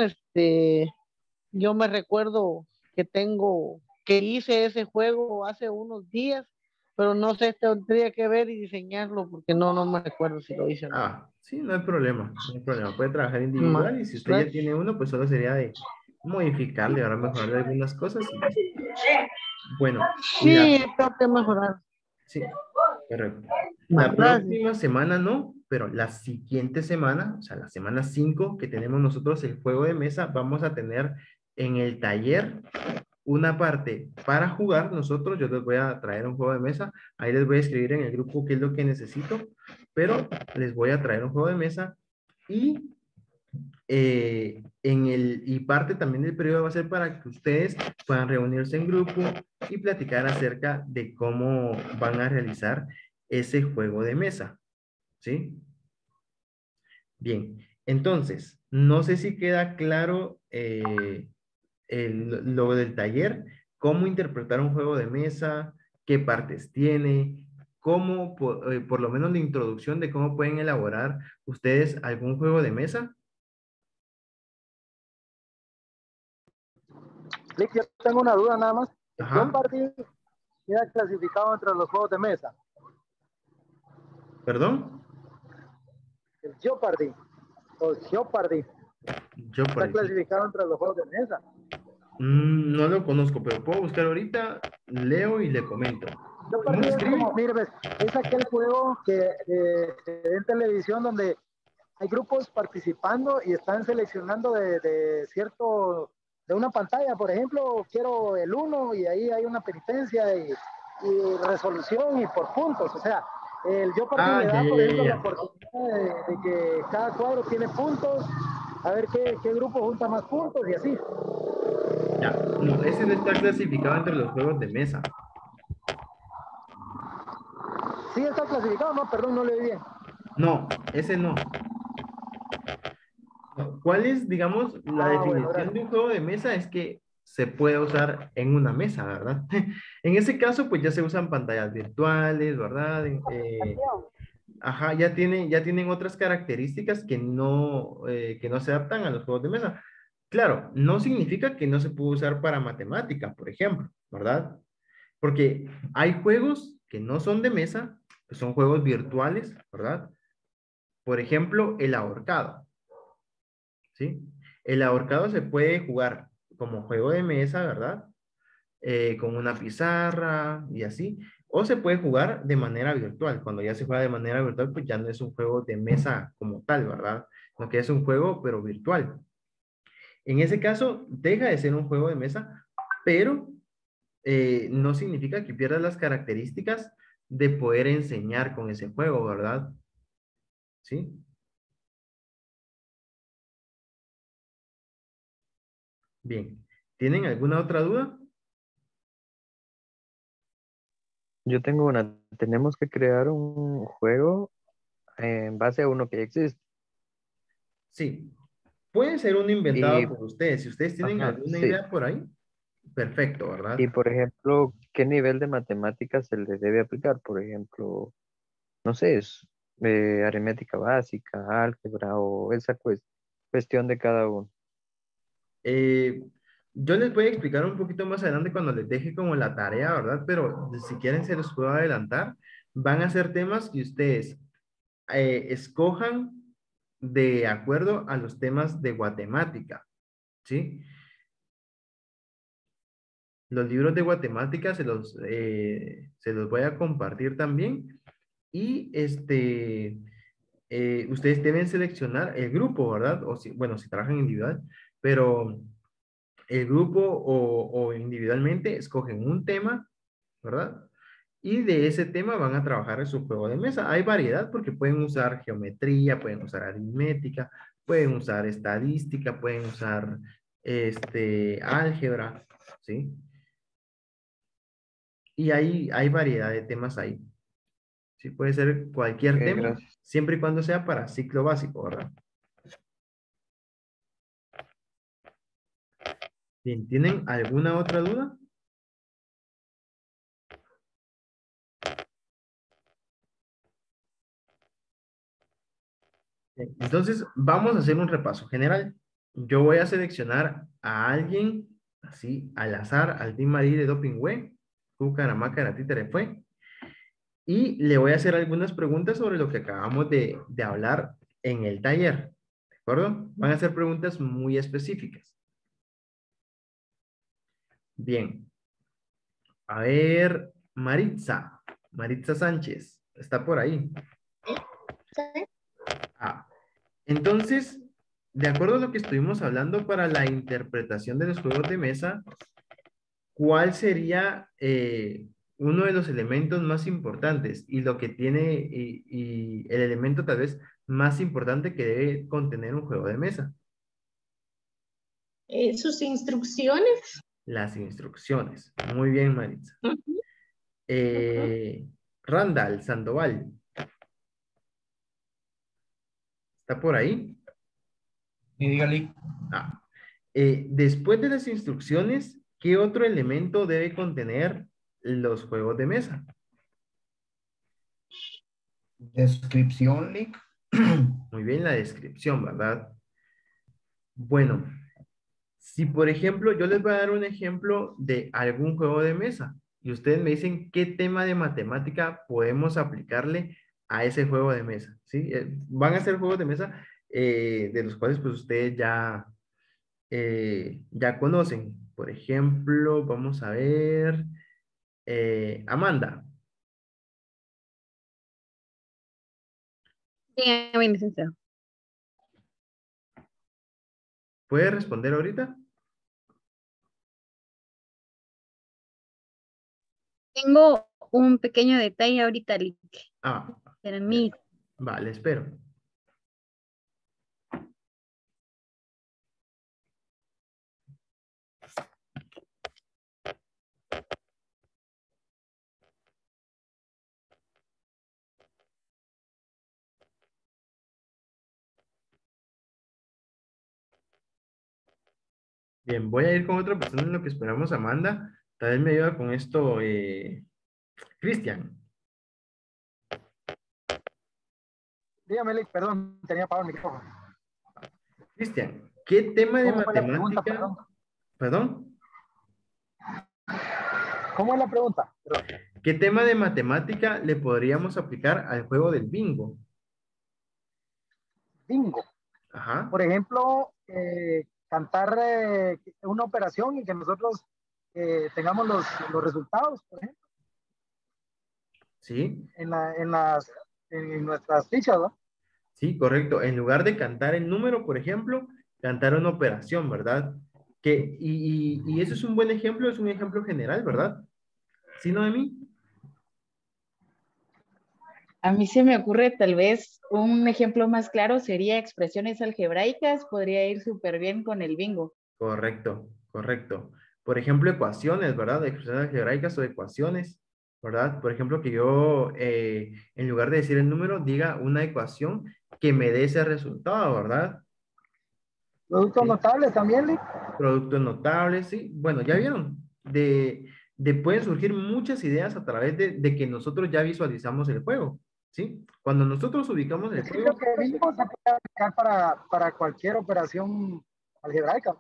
yo me recuerdo que hice ese juego hace unos días pero no sé, tendría que ver y diseñarlo porque no me acuerdo si lo hice o no. Ah, sí, no hay problema, no hay problema. Puede trabajar Ma- individual y si usted ya tiene uno, pues solo sería de modificarle, ahora mejorarle algunas cosas y listo. Bueno, Sí, tengo que mejorar. sí, correcto. Ma, La gracias. próxima semana no, pero la siguiente semana, o sea, la semana 5 que tenemos nosotros el juego de mesa, vamos a tener en el taller una parte para jugar nosotros. Yo les voy a traer un juego de mesa, ahí les voy a escribir en el grupo qué es lo que necesito, pero les voy a traer un juego de mesa y y parte también del periodo va a ser para que ustedes puedan reunirse en grupo y platicar acerca de cómo van a realizar ese juego de mesa, ¿sí? Bien, entonces, no sé si queda claro lo del taller, cómo interpretar un juego de mesa, qué partes tiene, cómo, por lo menos la introducción de cómo pueden elaborar ustedes algún juego de mesa. Nick, yo tengo una duda nada más. El Ajá. Jeopardy queda clasificado entre los juegos de mesa. ¿Perdón? El Jeopardy o Jeopardy está clasificado entre los juegos de mesa. No lo conozco, pero puedo buscar ahorita, leo y le comento. ¿Cómo se escribe? Mire, ves, es aquel juego que se ve en televisión donde hay grupos participando y están seleccionando de una pantalla, por ejemplo, quiero el 1 y ahí hay una penitencia y resolución y por puntos, o sea, el Jeopardy le da, por ejemplo, la oportunidad de que cada cuadro tiene puntos, a ver qué grupo junta más puntos y así. Ya, no, ese no está clasificado entre los juegos de mesa. Sí está clasificado, no, perdón, no leí bien. No, ese no. ¿Cuál es, digamos, la definición de un juego de mesa? Es que se puede usar en una mesa, ¿verdad? En ese caso, pues ya se usan pantallas virtuales, ¿verdad? Ajá, ya tienen otras características que no se adaptan a los juegos de mesa. Claro, no significa que no se puede usar para matemática, por ejemplo, ¿verdad? Porque hay juegos que no son de mesa, que son juegos virtuales, ¿verdad? Por ejemplo, el ahorcado. ¿Sí? El ahorcado se puede jugar como juego de mesa, ¿verdad? Con una pizarra y así. O se puede jugar de manera virtual. Cuando ya se juega de manera virtual, pues ya no es un juego de mesa como tal, ¿verdad? Sino que es un juego, pero virtual. En ese caso, deja de ser un juego de mesa, pero no significa que pierdas las características de poder enseñar con ese juego, ¿verdad? ¿Sí? Bien. ¿Tienen alguna otra duda? Yo tengo una. Tenemos que crear un juego en base a uno que ya existe. Sí. Puede ser uno inventado Y, por ustedes. Si ustedes tienen ajá, alguna sí. idea por ahí, perfecto, ¿verdad? Y por ejemplo, ¿qué nivel de matemáticas se le debe aplicar? Por ejemplo, no sé, es aritmética básica, álgebra o esa cuestión de cada uno. Eh, yo les voy a explicar un poquito más adelante cuando les deje como la tarea, ¿verdad? Pero si quieren se los puedo adelantar. Van a ser temas que ustedes escojan de acuerdo a los temas de matemática, ¿sí? Los libros de matemática se los voy a compartir también. Y ustedes deben seleccionar el grupo, ¿verdad? O si, bueno, si trabajan individual, pero el grupo o individualmente escogen un tema, ¿verdad? Y de ese tema van a trabajar en su juego de mesa. Hay variedad porque pueden usar geometría, pueden usar aritmética, pueden usar estadística, pueden usar álgebra, ¿sí? Y hay variedad de temas ahí. Sí, puede ser cualquier tema, Gracias. siempre y cuando sea para ciclo básico, ¿verdad? Bien, ¿tienen alguna otra duda? Bien, entonces, vamos a hacer un repaso general. Yo voy a seleccionar a alguien, así, al azar, al Team Marí de Dopingüe, Cucaramaca, la títere fue. Y le voy a hacer algunas preguntas sobre lo que acabamos de hablar en el taller. ¿De acuerdo? Van a ser preguntas muy específicas. Bien. A ver, Maritza. Maritza Sánchez. Está por ahí. Ah, entonces, de acuerdo a lo que estuvimos hablando para la interpretación de los juegos de mesa, ¿cuál sería uno de los elementos más importantes y lo que tiene y el elemento tal vez más importante que debe contener un juego de mesa? Sus instrucciones. Las instrucciones. Muy bien, Maritza. Randall Sandoval. ¿Está por ahí? Sí, dígale. Ah. Después de las instrucciones, ¿qué otro elemento debe contener los juegos de mesa? Descripción, Lick. Muy bien, la descripción, ¿verdad? Bueno, si por ejemplo, yo les voy a dar un ejemplo de algún juego de mesa y ustedes me dicen qué tema de matemática podemos aplicarle a ese juego de mesa, ¿sí? Van a ser juegos de mesa de los cuales pues ustedes ya conocen. Por ejemplo, vamos a ver, Amanda. Dígame, licenciado. ¿Puede responder ahorita? Tengo un pequeño detalle ahorita, Lick. Ah, Para mí. vale, espero. Bien, voy a ir con otra persona en lo que esperamos a Amanda. Tal vez me ayuda con esto, Cristian. Dígame, Lick, perdón, tenía apagado el micrófono. Cristian, ¿qué tema de ¿Cómo fue la pregunta, matemática? ¿Perdón? ¿Cómo es la pregunta? ¿Qué tema de matemática le podríamos aplicar al juego del bingo? Bingo. Ajá. Por ejemplo, cantar una operación y que nosotros tengamos los resultados, por ejemplo. Sí. En nuestras fichas, ¿no? Sí, correcto. En lugar de cantar el número, por ejemplo, cantar una operación, ¿verdad? Y eso es un buen ejemplo, es un ejemplo general, ¿verdad? ¿Sí, Noemí? A mí se me ocurre tal vez un ejemplo más claro sería expresiones algebraicas, podría ir súper bien con el bingo. Correcto, correcto. Por ejemplo, ecuaciones, ¿verdad? Expresiones algebraicas o ecuaciones, ¿verdad? Por ejemplo, que yo, en lugar de decir el número, diga una ecuación que me dé ese resultado, ¿verdad? Productos notables también, Lick. Productos notables, sí. Bueno, ya vieron. Pueden surgir muchas ideas a través de que nosotros ya visualizamos el juego, ¿sí? Cuando nosotros ubicamos el juego... Creo que bingo se puede aplicar para cualquier operación algebraica.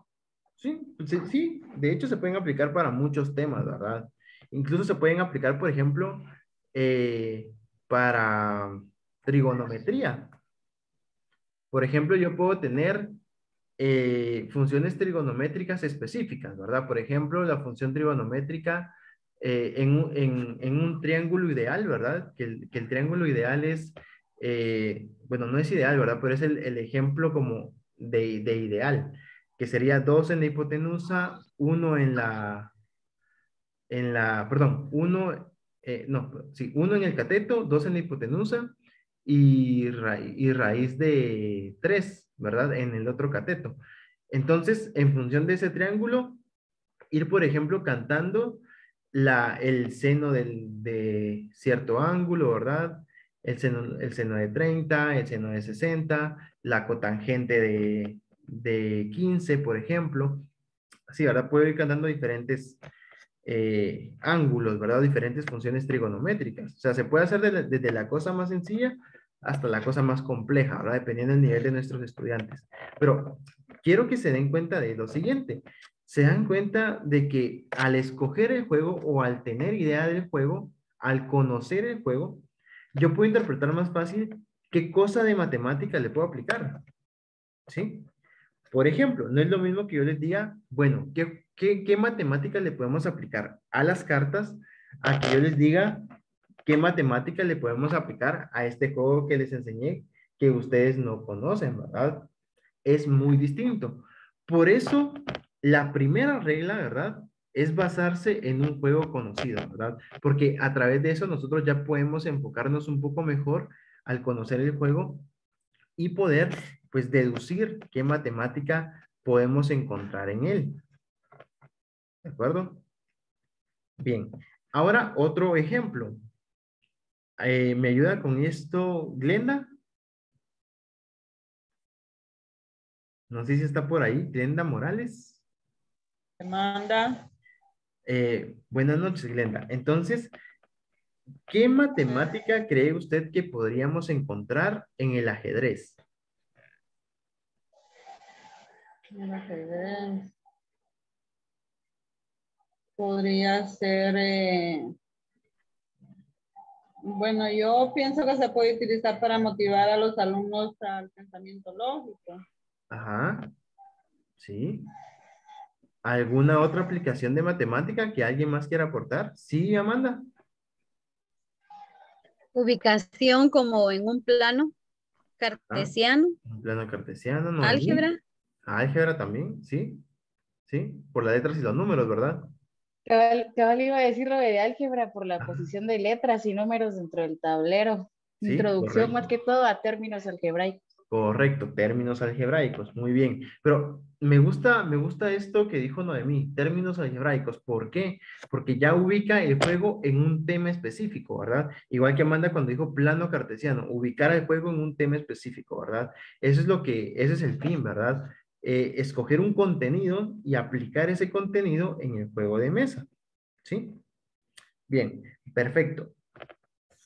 Sí, sí, sí, de hecho se pueden aplicar para muchos temas, ¿verdad? Incluso se pueden aplicar, por ejemplo, para trigonometría. Por ejemplo, yo puedo tener funciones trigonométricas específicas, ¿verdad? Por ejemplo, la función trigonométrica en un triángulo ideal, ¿verdad? Que el triángulo ideal es, bueno, no es ideal, ¿verdad? Pero es el ejemplo como de ideal, que sería 2 en la hipotenusa, 1 perdón, 1, no, sí, 1 en el cateto, 2 en la hipotenusa y raíz de 3, ¿verdad? En el otro cateto. Entonces, en función de ese triángulo, ir, por ejemplo, cantando el seno de cierto ángulo, ¿verdad? El seno de 30, el seno de 60, la cotangente de 15, por ejemplo. Así, ¿verdad? Puedo ir cantando diferentes ángulos, ¿verdad? Diferentes funciones trigonométricas. O sea, se puede hacer desde la cosa más sencilla hasta la cosa más compleja, ¿verdad? Dependiendo del nivel de nuestros estudiantes. Pero quiero que se den cuenta de lo siguiente. Se dan cuenta de que al escoger el juego o al tener idea del juego, al conocer el juego, yo puedo interpretar más fácil qué cosa de matemática le puedo aplicar. ¿Sí? Por ejemplo, no es lo mismo que yo les diga, bueno, ¿qué matemática le podemos aplicar a las cartas? A que yo les diga qué matemática le podemos aplicar a este juego que les enseñé que ustedes no conocen, ¿verdad? Es muy distinto. Por eso, la primera regla, ¿verdad? Es basarse en un juego conocido, ¿verdad? Porque a través de eso nosotros ya podemos enfocarnos un poco mejor al conocer el juego y poder, pues, deducir qué matemática podemos encontrar en él. ¿De acuerdo? Bien. Ahora, otro ejemplo. ¿Me ayuda con esto, Glenda? No sé si está por ahí. Glenda Morales. Manda. Buenas noches, Glenda. Entonces, ¿qué matemática cree usted que podríamos encontrar en el ajedrez? El ajedrez. Podría ser, bueno, yo pienso que se puede utilizar para motivar a los alumnos al pensamiento lógico. Ajá. Sí. ¿Alguna otra aplicación de matemática que alguien más quiera aportar? Sí, Amanda. Ubicación como en un plano cartesiano. Un plano cartesiano, no. Álgebra. Álgebra también, sí. Sí, por las letras y los números, ¿verdad? Cabal iba a decir lo de álgebra por la posición de letras y números dentro del tablero. Sí, Introducción correcto. más que todo a términos algebraicos. Correcto, términos algebraicos, muy bien. Pero me gusta esto que dijo Noemí, términos algebraicos. ¿Por qué? Porque ya ubica el juego en un tema específico, ¿verdad? Igual que Amanda cuando dijo plano cartesiano, ubicar el juego en un tema específico, ¿verdad? Ese es el fin, ¿verdad? Escoger un contenido y aplicar ese contenido en el juego de mesa, ¿sí? Bien, perfecto.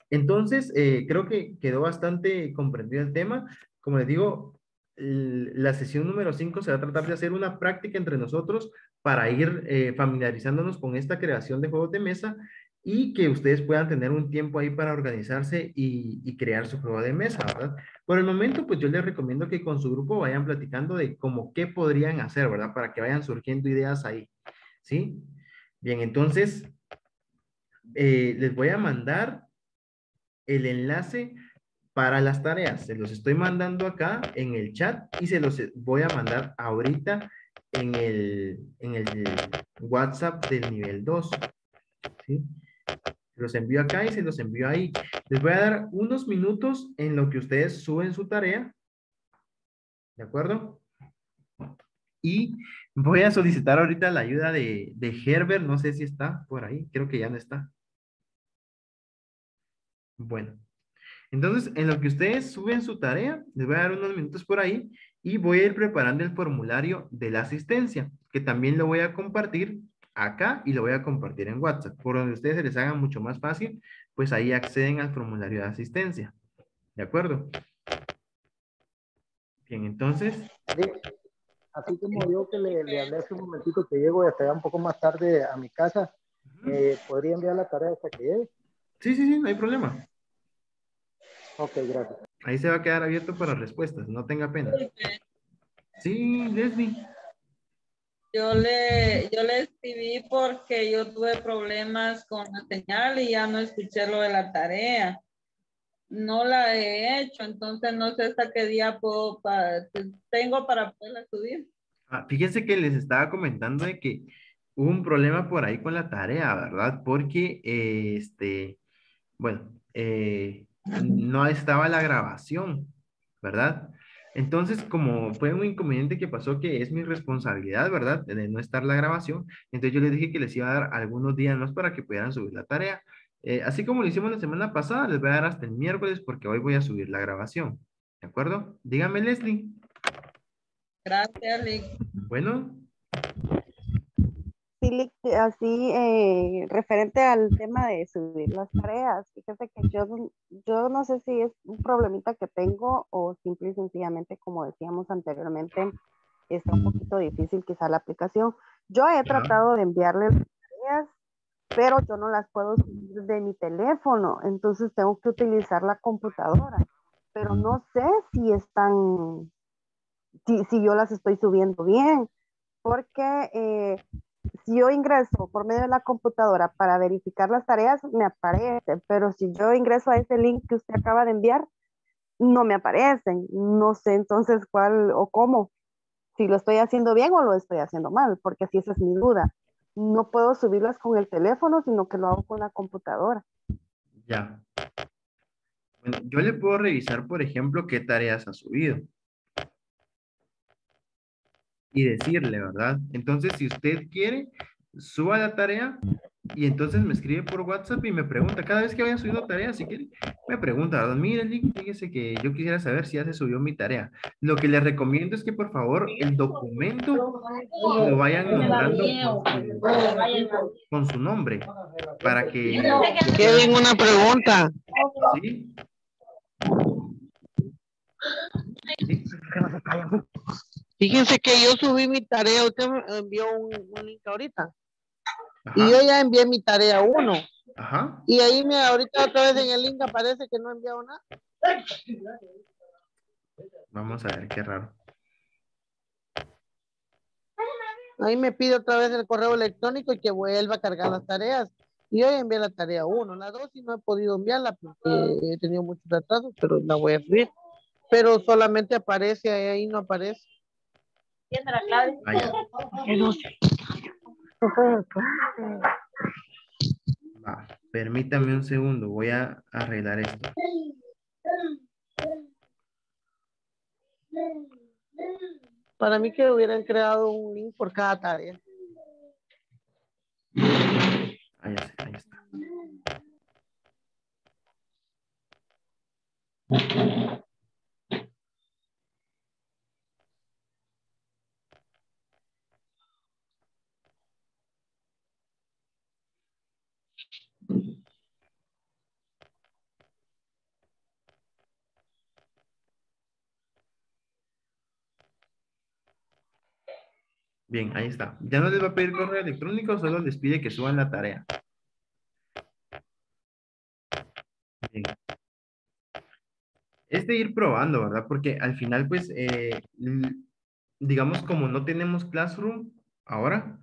Entonces, creo que quedó bastante comprendido el tema. Como les digo, la sesión número 5 se va a tratar de hacer una práctica entre nosotros para ir familiarizándonos con esta creación de juegos de mesa y que ustedes puedan tener un tiempo ahí para organizarse y crear su juego de mesa, ¿verdad? Por el momento, pues yo les recomiendo que con su grupo vayan platicando de cómo qué podrían hacer, ¿verdad? Para que vayan surgiendo ideas ahí, ¿sí? Bien, entonces, les voy a mandar el enlace para las tareas. Se los estoy mandando acá en el chat y se los voy a mandar ahorita en el WhatsApp del nivel 2. ¿Sí? Se los envío acá y se los envío ahí. Les voy a dar unos minutos en lo que ustedes suben su tarea. ¿De acuerdo? Y voy a solicitar ahorita la ayuda de Herbert. No sé si está por ahí. Creo que ya no está. Bueno. Entonces, en lo que ustedes suben su tarea, les voy a dar unos minutos por ahí y voy a ir preparando el formulario de la asistencia, que también lo voy a compartir acá y lo voy a compartir en WhatsApp. Por donde ustedes se les haga mucho más fácil, pues ahí acceden al formulario de asistencia. ¿De acuerdo? Bien, entonces. Sí, así como yo que le hablé hace un momentito que llego hasta allá un poco más tarde a mi casa, ¿podría enviar la tarea hasta que llegue? Sí, sí, sí, no hay problema. Ok, gracias. Ahí se va a quedar abierto para respuestas, no tenga pena. Sí, Leslie. Yo le escribí porque yo tuve problemas con la señal y ya no escuché lo de la tarea. No la he hecho, entonces no sé hasta qué día tengo para poderla subir. Fíjense que les estaba comentando de que hubo un problema por ahí con la tarea, ¿verdad? Porque, bueno, no estaba la grabación, ¿verdad? Entonces, como fue un inconveniente que pasó, que es mi responsabilidad, ¿verdad? De no estar la grabación, entonces yo les dije que les iba a dar algunos días más para que pudieran subir la tarea. Así como lo hicimos la semana pasada, les voy a dar hasta el miércoles porque hoy voy a subir la grabación. ¿De acuerdo? Dígame, Leslie. Gracias, Lick. Bueno. Sí, Lick, así referente al tema de subir las tareas, fíjate que yo no sé si es un problemita que tengo o simple y sencillamente, como decíamos anteriormente, está un poquito difícil quizá la aplicación. Yo he tratado de enviarles tareas pero yo no las puedo subir de mi teléfono, entonces tengo que utilizar la computadora, pero no sé si están, si yo las estoy subiendo bien, porque si yo ingreso por medio de la computadora para verificar las tareas, me aparece, pero si yo ingreso a ese link que usted acaba de enviar, no me aparecen. No sé entonces cuál o cómo, si lo estoy haciendo bien o lo estoy haciendo mal, porque si esa es mi duda. No puedo subirlas con el teléfono, sino que lo hago con la computadora. Ya. Bueno, yo le puedo revisar, por ejemplo, qué tareas ha subido. Y decirle, ¿verdad? Entonces, si usted quiere, suba la tarea y entonces me escribe por WhatsApp y me pregunta, cada vez que vaya subiendo tareas, si quiere, me pregunta, ¿verdad? Mire, Lick, fíjese que yo quisiera saber si ya se subió mi tarea. Lo que le recomiendo es que, por favor, el documento lo vayan nombrando con su nombre, para que... Kevin, una pregunta. ¿Sí? ¿Sí? Fíjense que yo subí mi tarea, usted me envió un link ahorita. Ajá. Y yo ya envié mi tarea 1. Ajá. Y ahí me ahorita otra vez en el link aparece que no he enviado nada. Vamos a ver, qué raro. Ahí me pide otra vez el correo electrónico y que vuelva a cargar las tareas. Y yo ya envié la tarea 1, la 2 y no he podido enviarla porque he tenido muchos retrasos, pero la voy a subir. Pero solamente aparece ahí no aparece. ¿Tiene la clave? Ah, ya. No sé. Va, permítame un segundo, voy a arreglar esto. Para mí que hubieran creado un link por cada tarea. Ahí está, ahí está. Bien, ahí está. Ya no les va a pedir correo electrónico, solo les pide que suban la tarea. Bien. Es de ir probando, ¿verdad? Porque al final, pues, digamos, como no tenemos Classroom ahora,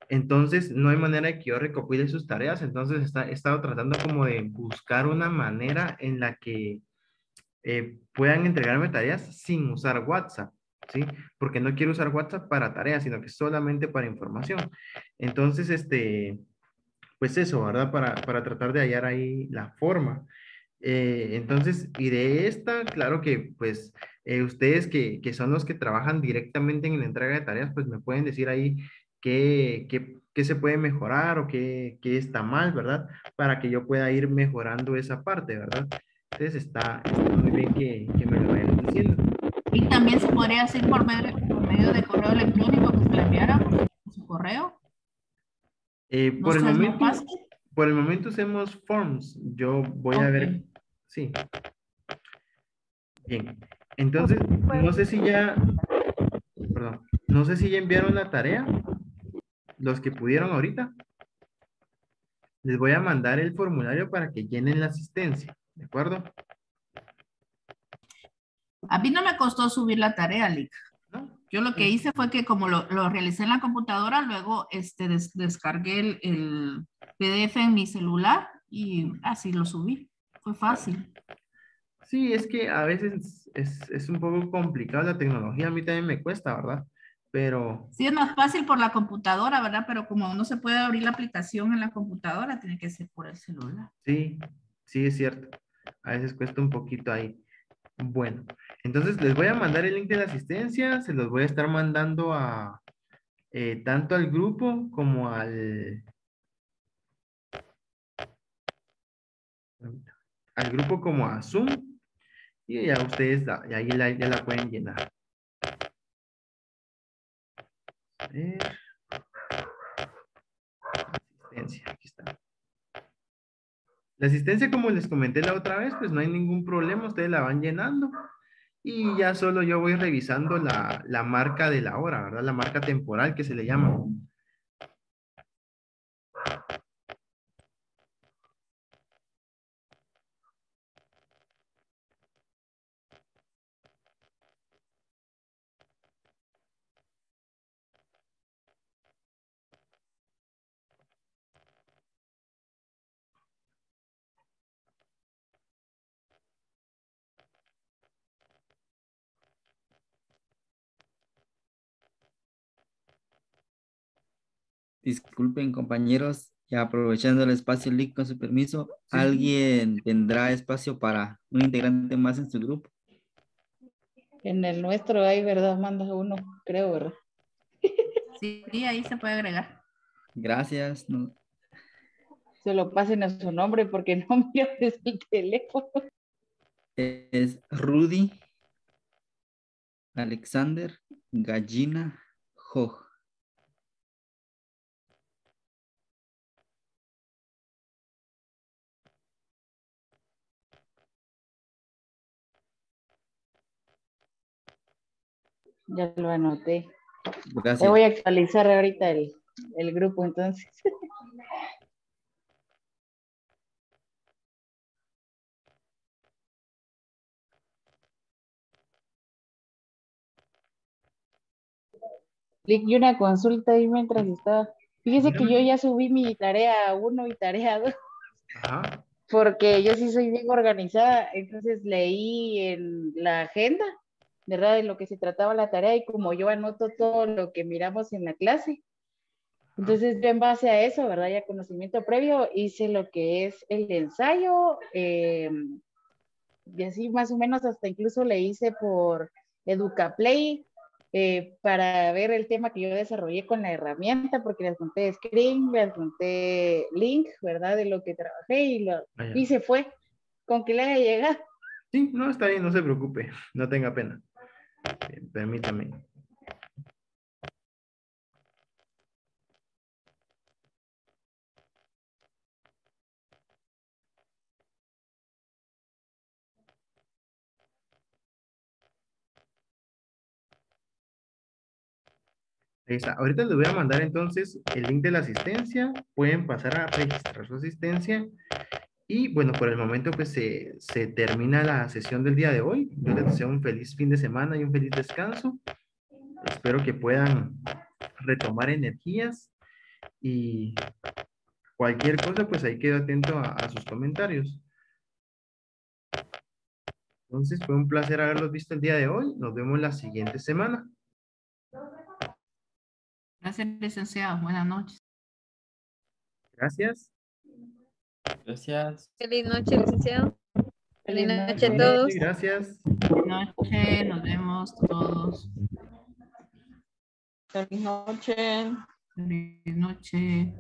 entonces no hay manera de que yo recopile sus tareas, entonces he estado tratando como de buscar una manera en la que puedan entregarme tareas sin usar WhatsApp, ¿sí? Porque no quiero usar WhatsApp para tareas, sino que solamente para información. Entonces, pues eso, ¿verdad? Para tratar de hallar ahí la forma. Entonces, y de esta, claro que pues ustedes que son los que trabajan directamente en la entrega de tareas, pues me pueden decir ahí qué se puede mejorar o qué está mal, ¿verdad? Para que yo pueda ir mejorando esa parte, ¿verdad? Entonces está muy bien que me lo vayan diciendo. Y también se podría hacer por medio de correo electrónico que se le enviara por su correo. ¿No Por el es más momento, fácil? por el momento usemos Forms. Yo voy a ver. Sí. Bien. Entonces, no sé si ya, perdón, no sé si ya enviaron la tarea. Los que pudieron ahorita. Les voy a mandar el formulario para que llenen la asistencia. ¿De acuerdo? A mí no me costó subir la tarea, Lick. Yo lo que hice fue que como lo realicé en la computadora, luego descargué el PDF en mi celular y así lo subí. Fue fácil. Sí, es que a veces es un poco complicado la tecnología. A mí también me cuesta, ¿verdad? Pero... Sí, es más fácil por la computadora, ¿verdad? Pero como no se puede abrir la aplicación en la computadora, tiene que ser por el celular. Sí, sí es cierto. A veces cuesta un poquito ahí. Bueno, entonces les voy a mandar el link de la asistencia. Se los voy a estar mandando a tanto al grupo como al grupo como a Zoom. Y ya ustedes ahí ya la pueden llenar. A ver. Asistencia, aquí está. La asistencia, como les comenté la otra vez, pues no hay ningún problema, ustedes la van llenando y ya solo yo voy revisando la marca de la hora, ¿verdad? La marca temporal que se le llama. Disculpen, compañeros, ya aprovechando el espacio LIC con su permiso, Sí. ¿alguien tendrá espacio para un integrante más en su grupo? En el nuestro hay, ¿verdad? Manda uno, creo, ¿verdad? Sí, ahí se puede agregar. Gracias. No. Solo pasen a su nombre porque no miro desde el teléfono. Es Rudy Alexander Gallina Hoj. Ya lo anoté. Le Gracias. voy a actualizar ahorita el grupo, entonces. Y una consulta ahí mientras estaba. Fíjese que yo ya subí mi tarea 1 y tarea 2. Ajá. Porque yo sí soy bien organizada, entonces leí en la agenda, ¿verdad? De lo que se trataba la tarea y como yo anoto todo lo que miramos en la clase, entonces yo en base a eso, ¿verdad? Ya conocimiento previo, hice lo que es el ensayo, y así más o menos hasta incluso le hice por EducaPlay, para ver el tema que yo desarrollé con la herramienta, porque les conté Screen, les conté Link, ¿verdad? De lo que trabajé y se fue con que le haya llegado. Sí, no, está bien, no se preocupe, no tenga pena. Bien, permítame. Ahí está. Ahorita les voy a mandar entonces el link de la asistencia. Pueden pasar a registrar su asistencia. Y bueno, por el momento pues se termina la sesión del día de hoy. Yo les deseo un feliz fin de semana y un feliz descanso. Espero que puedan retomar energías y cualquier cosa pues ahí quedo atento a sus comentarios. Entonces fue un placer haberlos visto el día de hoy. Nos vemos la siguiente semana. Gracias, licenciado. Buenas noches. Gracias. Gracias. Feliz noche, licenciado. Feliz noche a Buenas noches, todos. gracias. Buenas noches, nos vemos todos. Feliz noche. Feliz noche.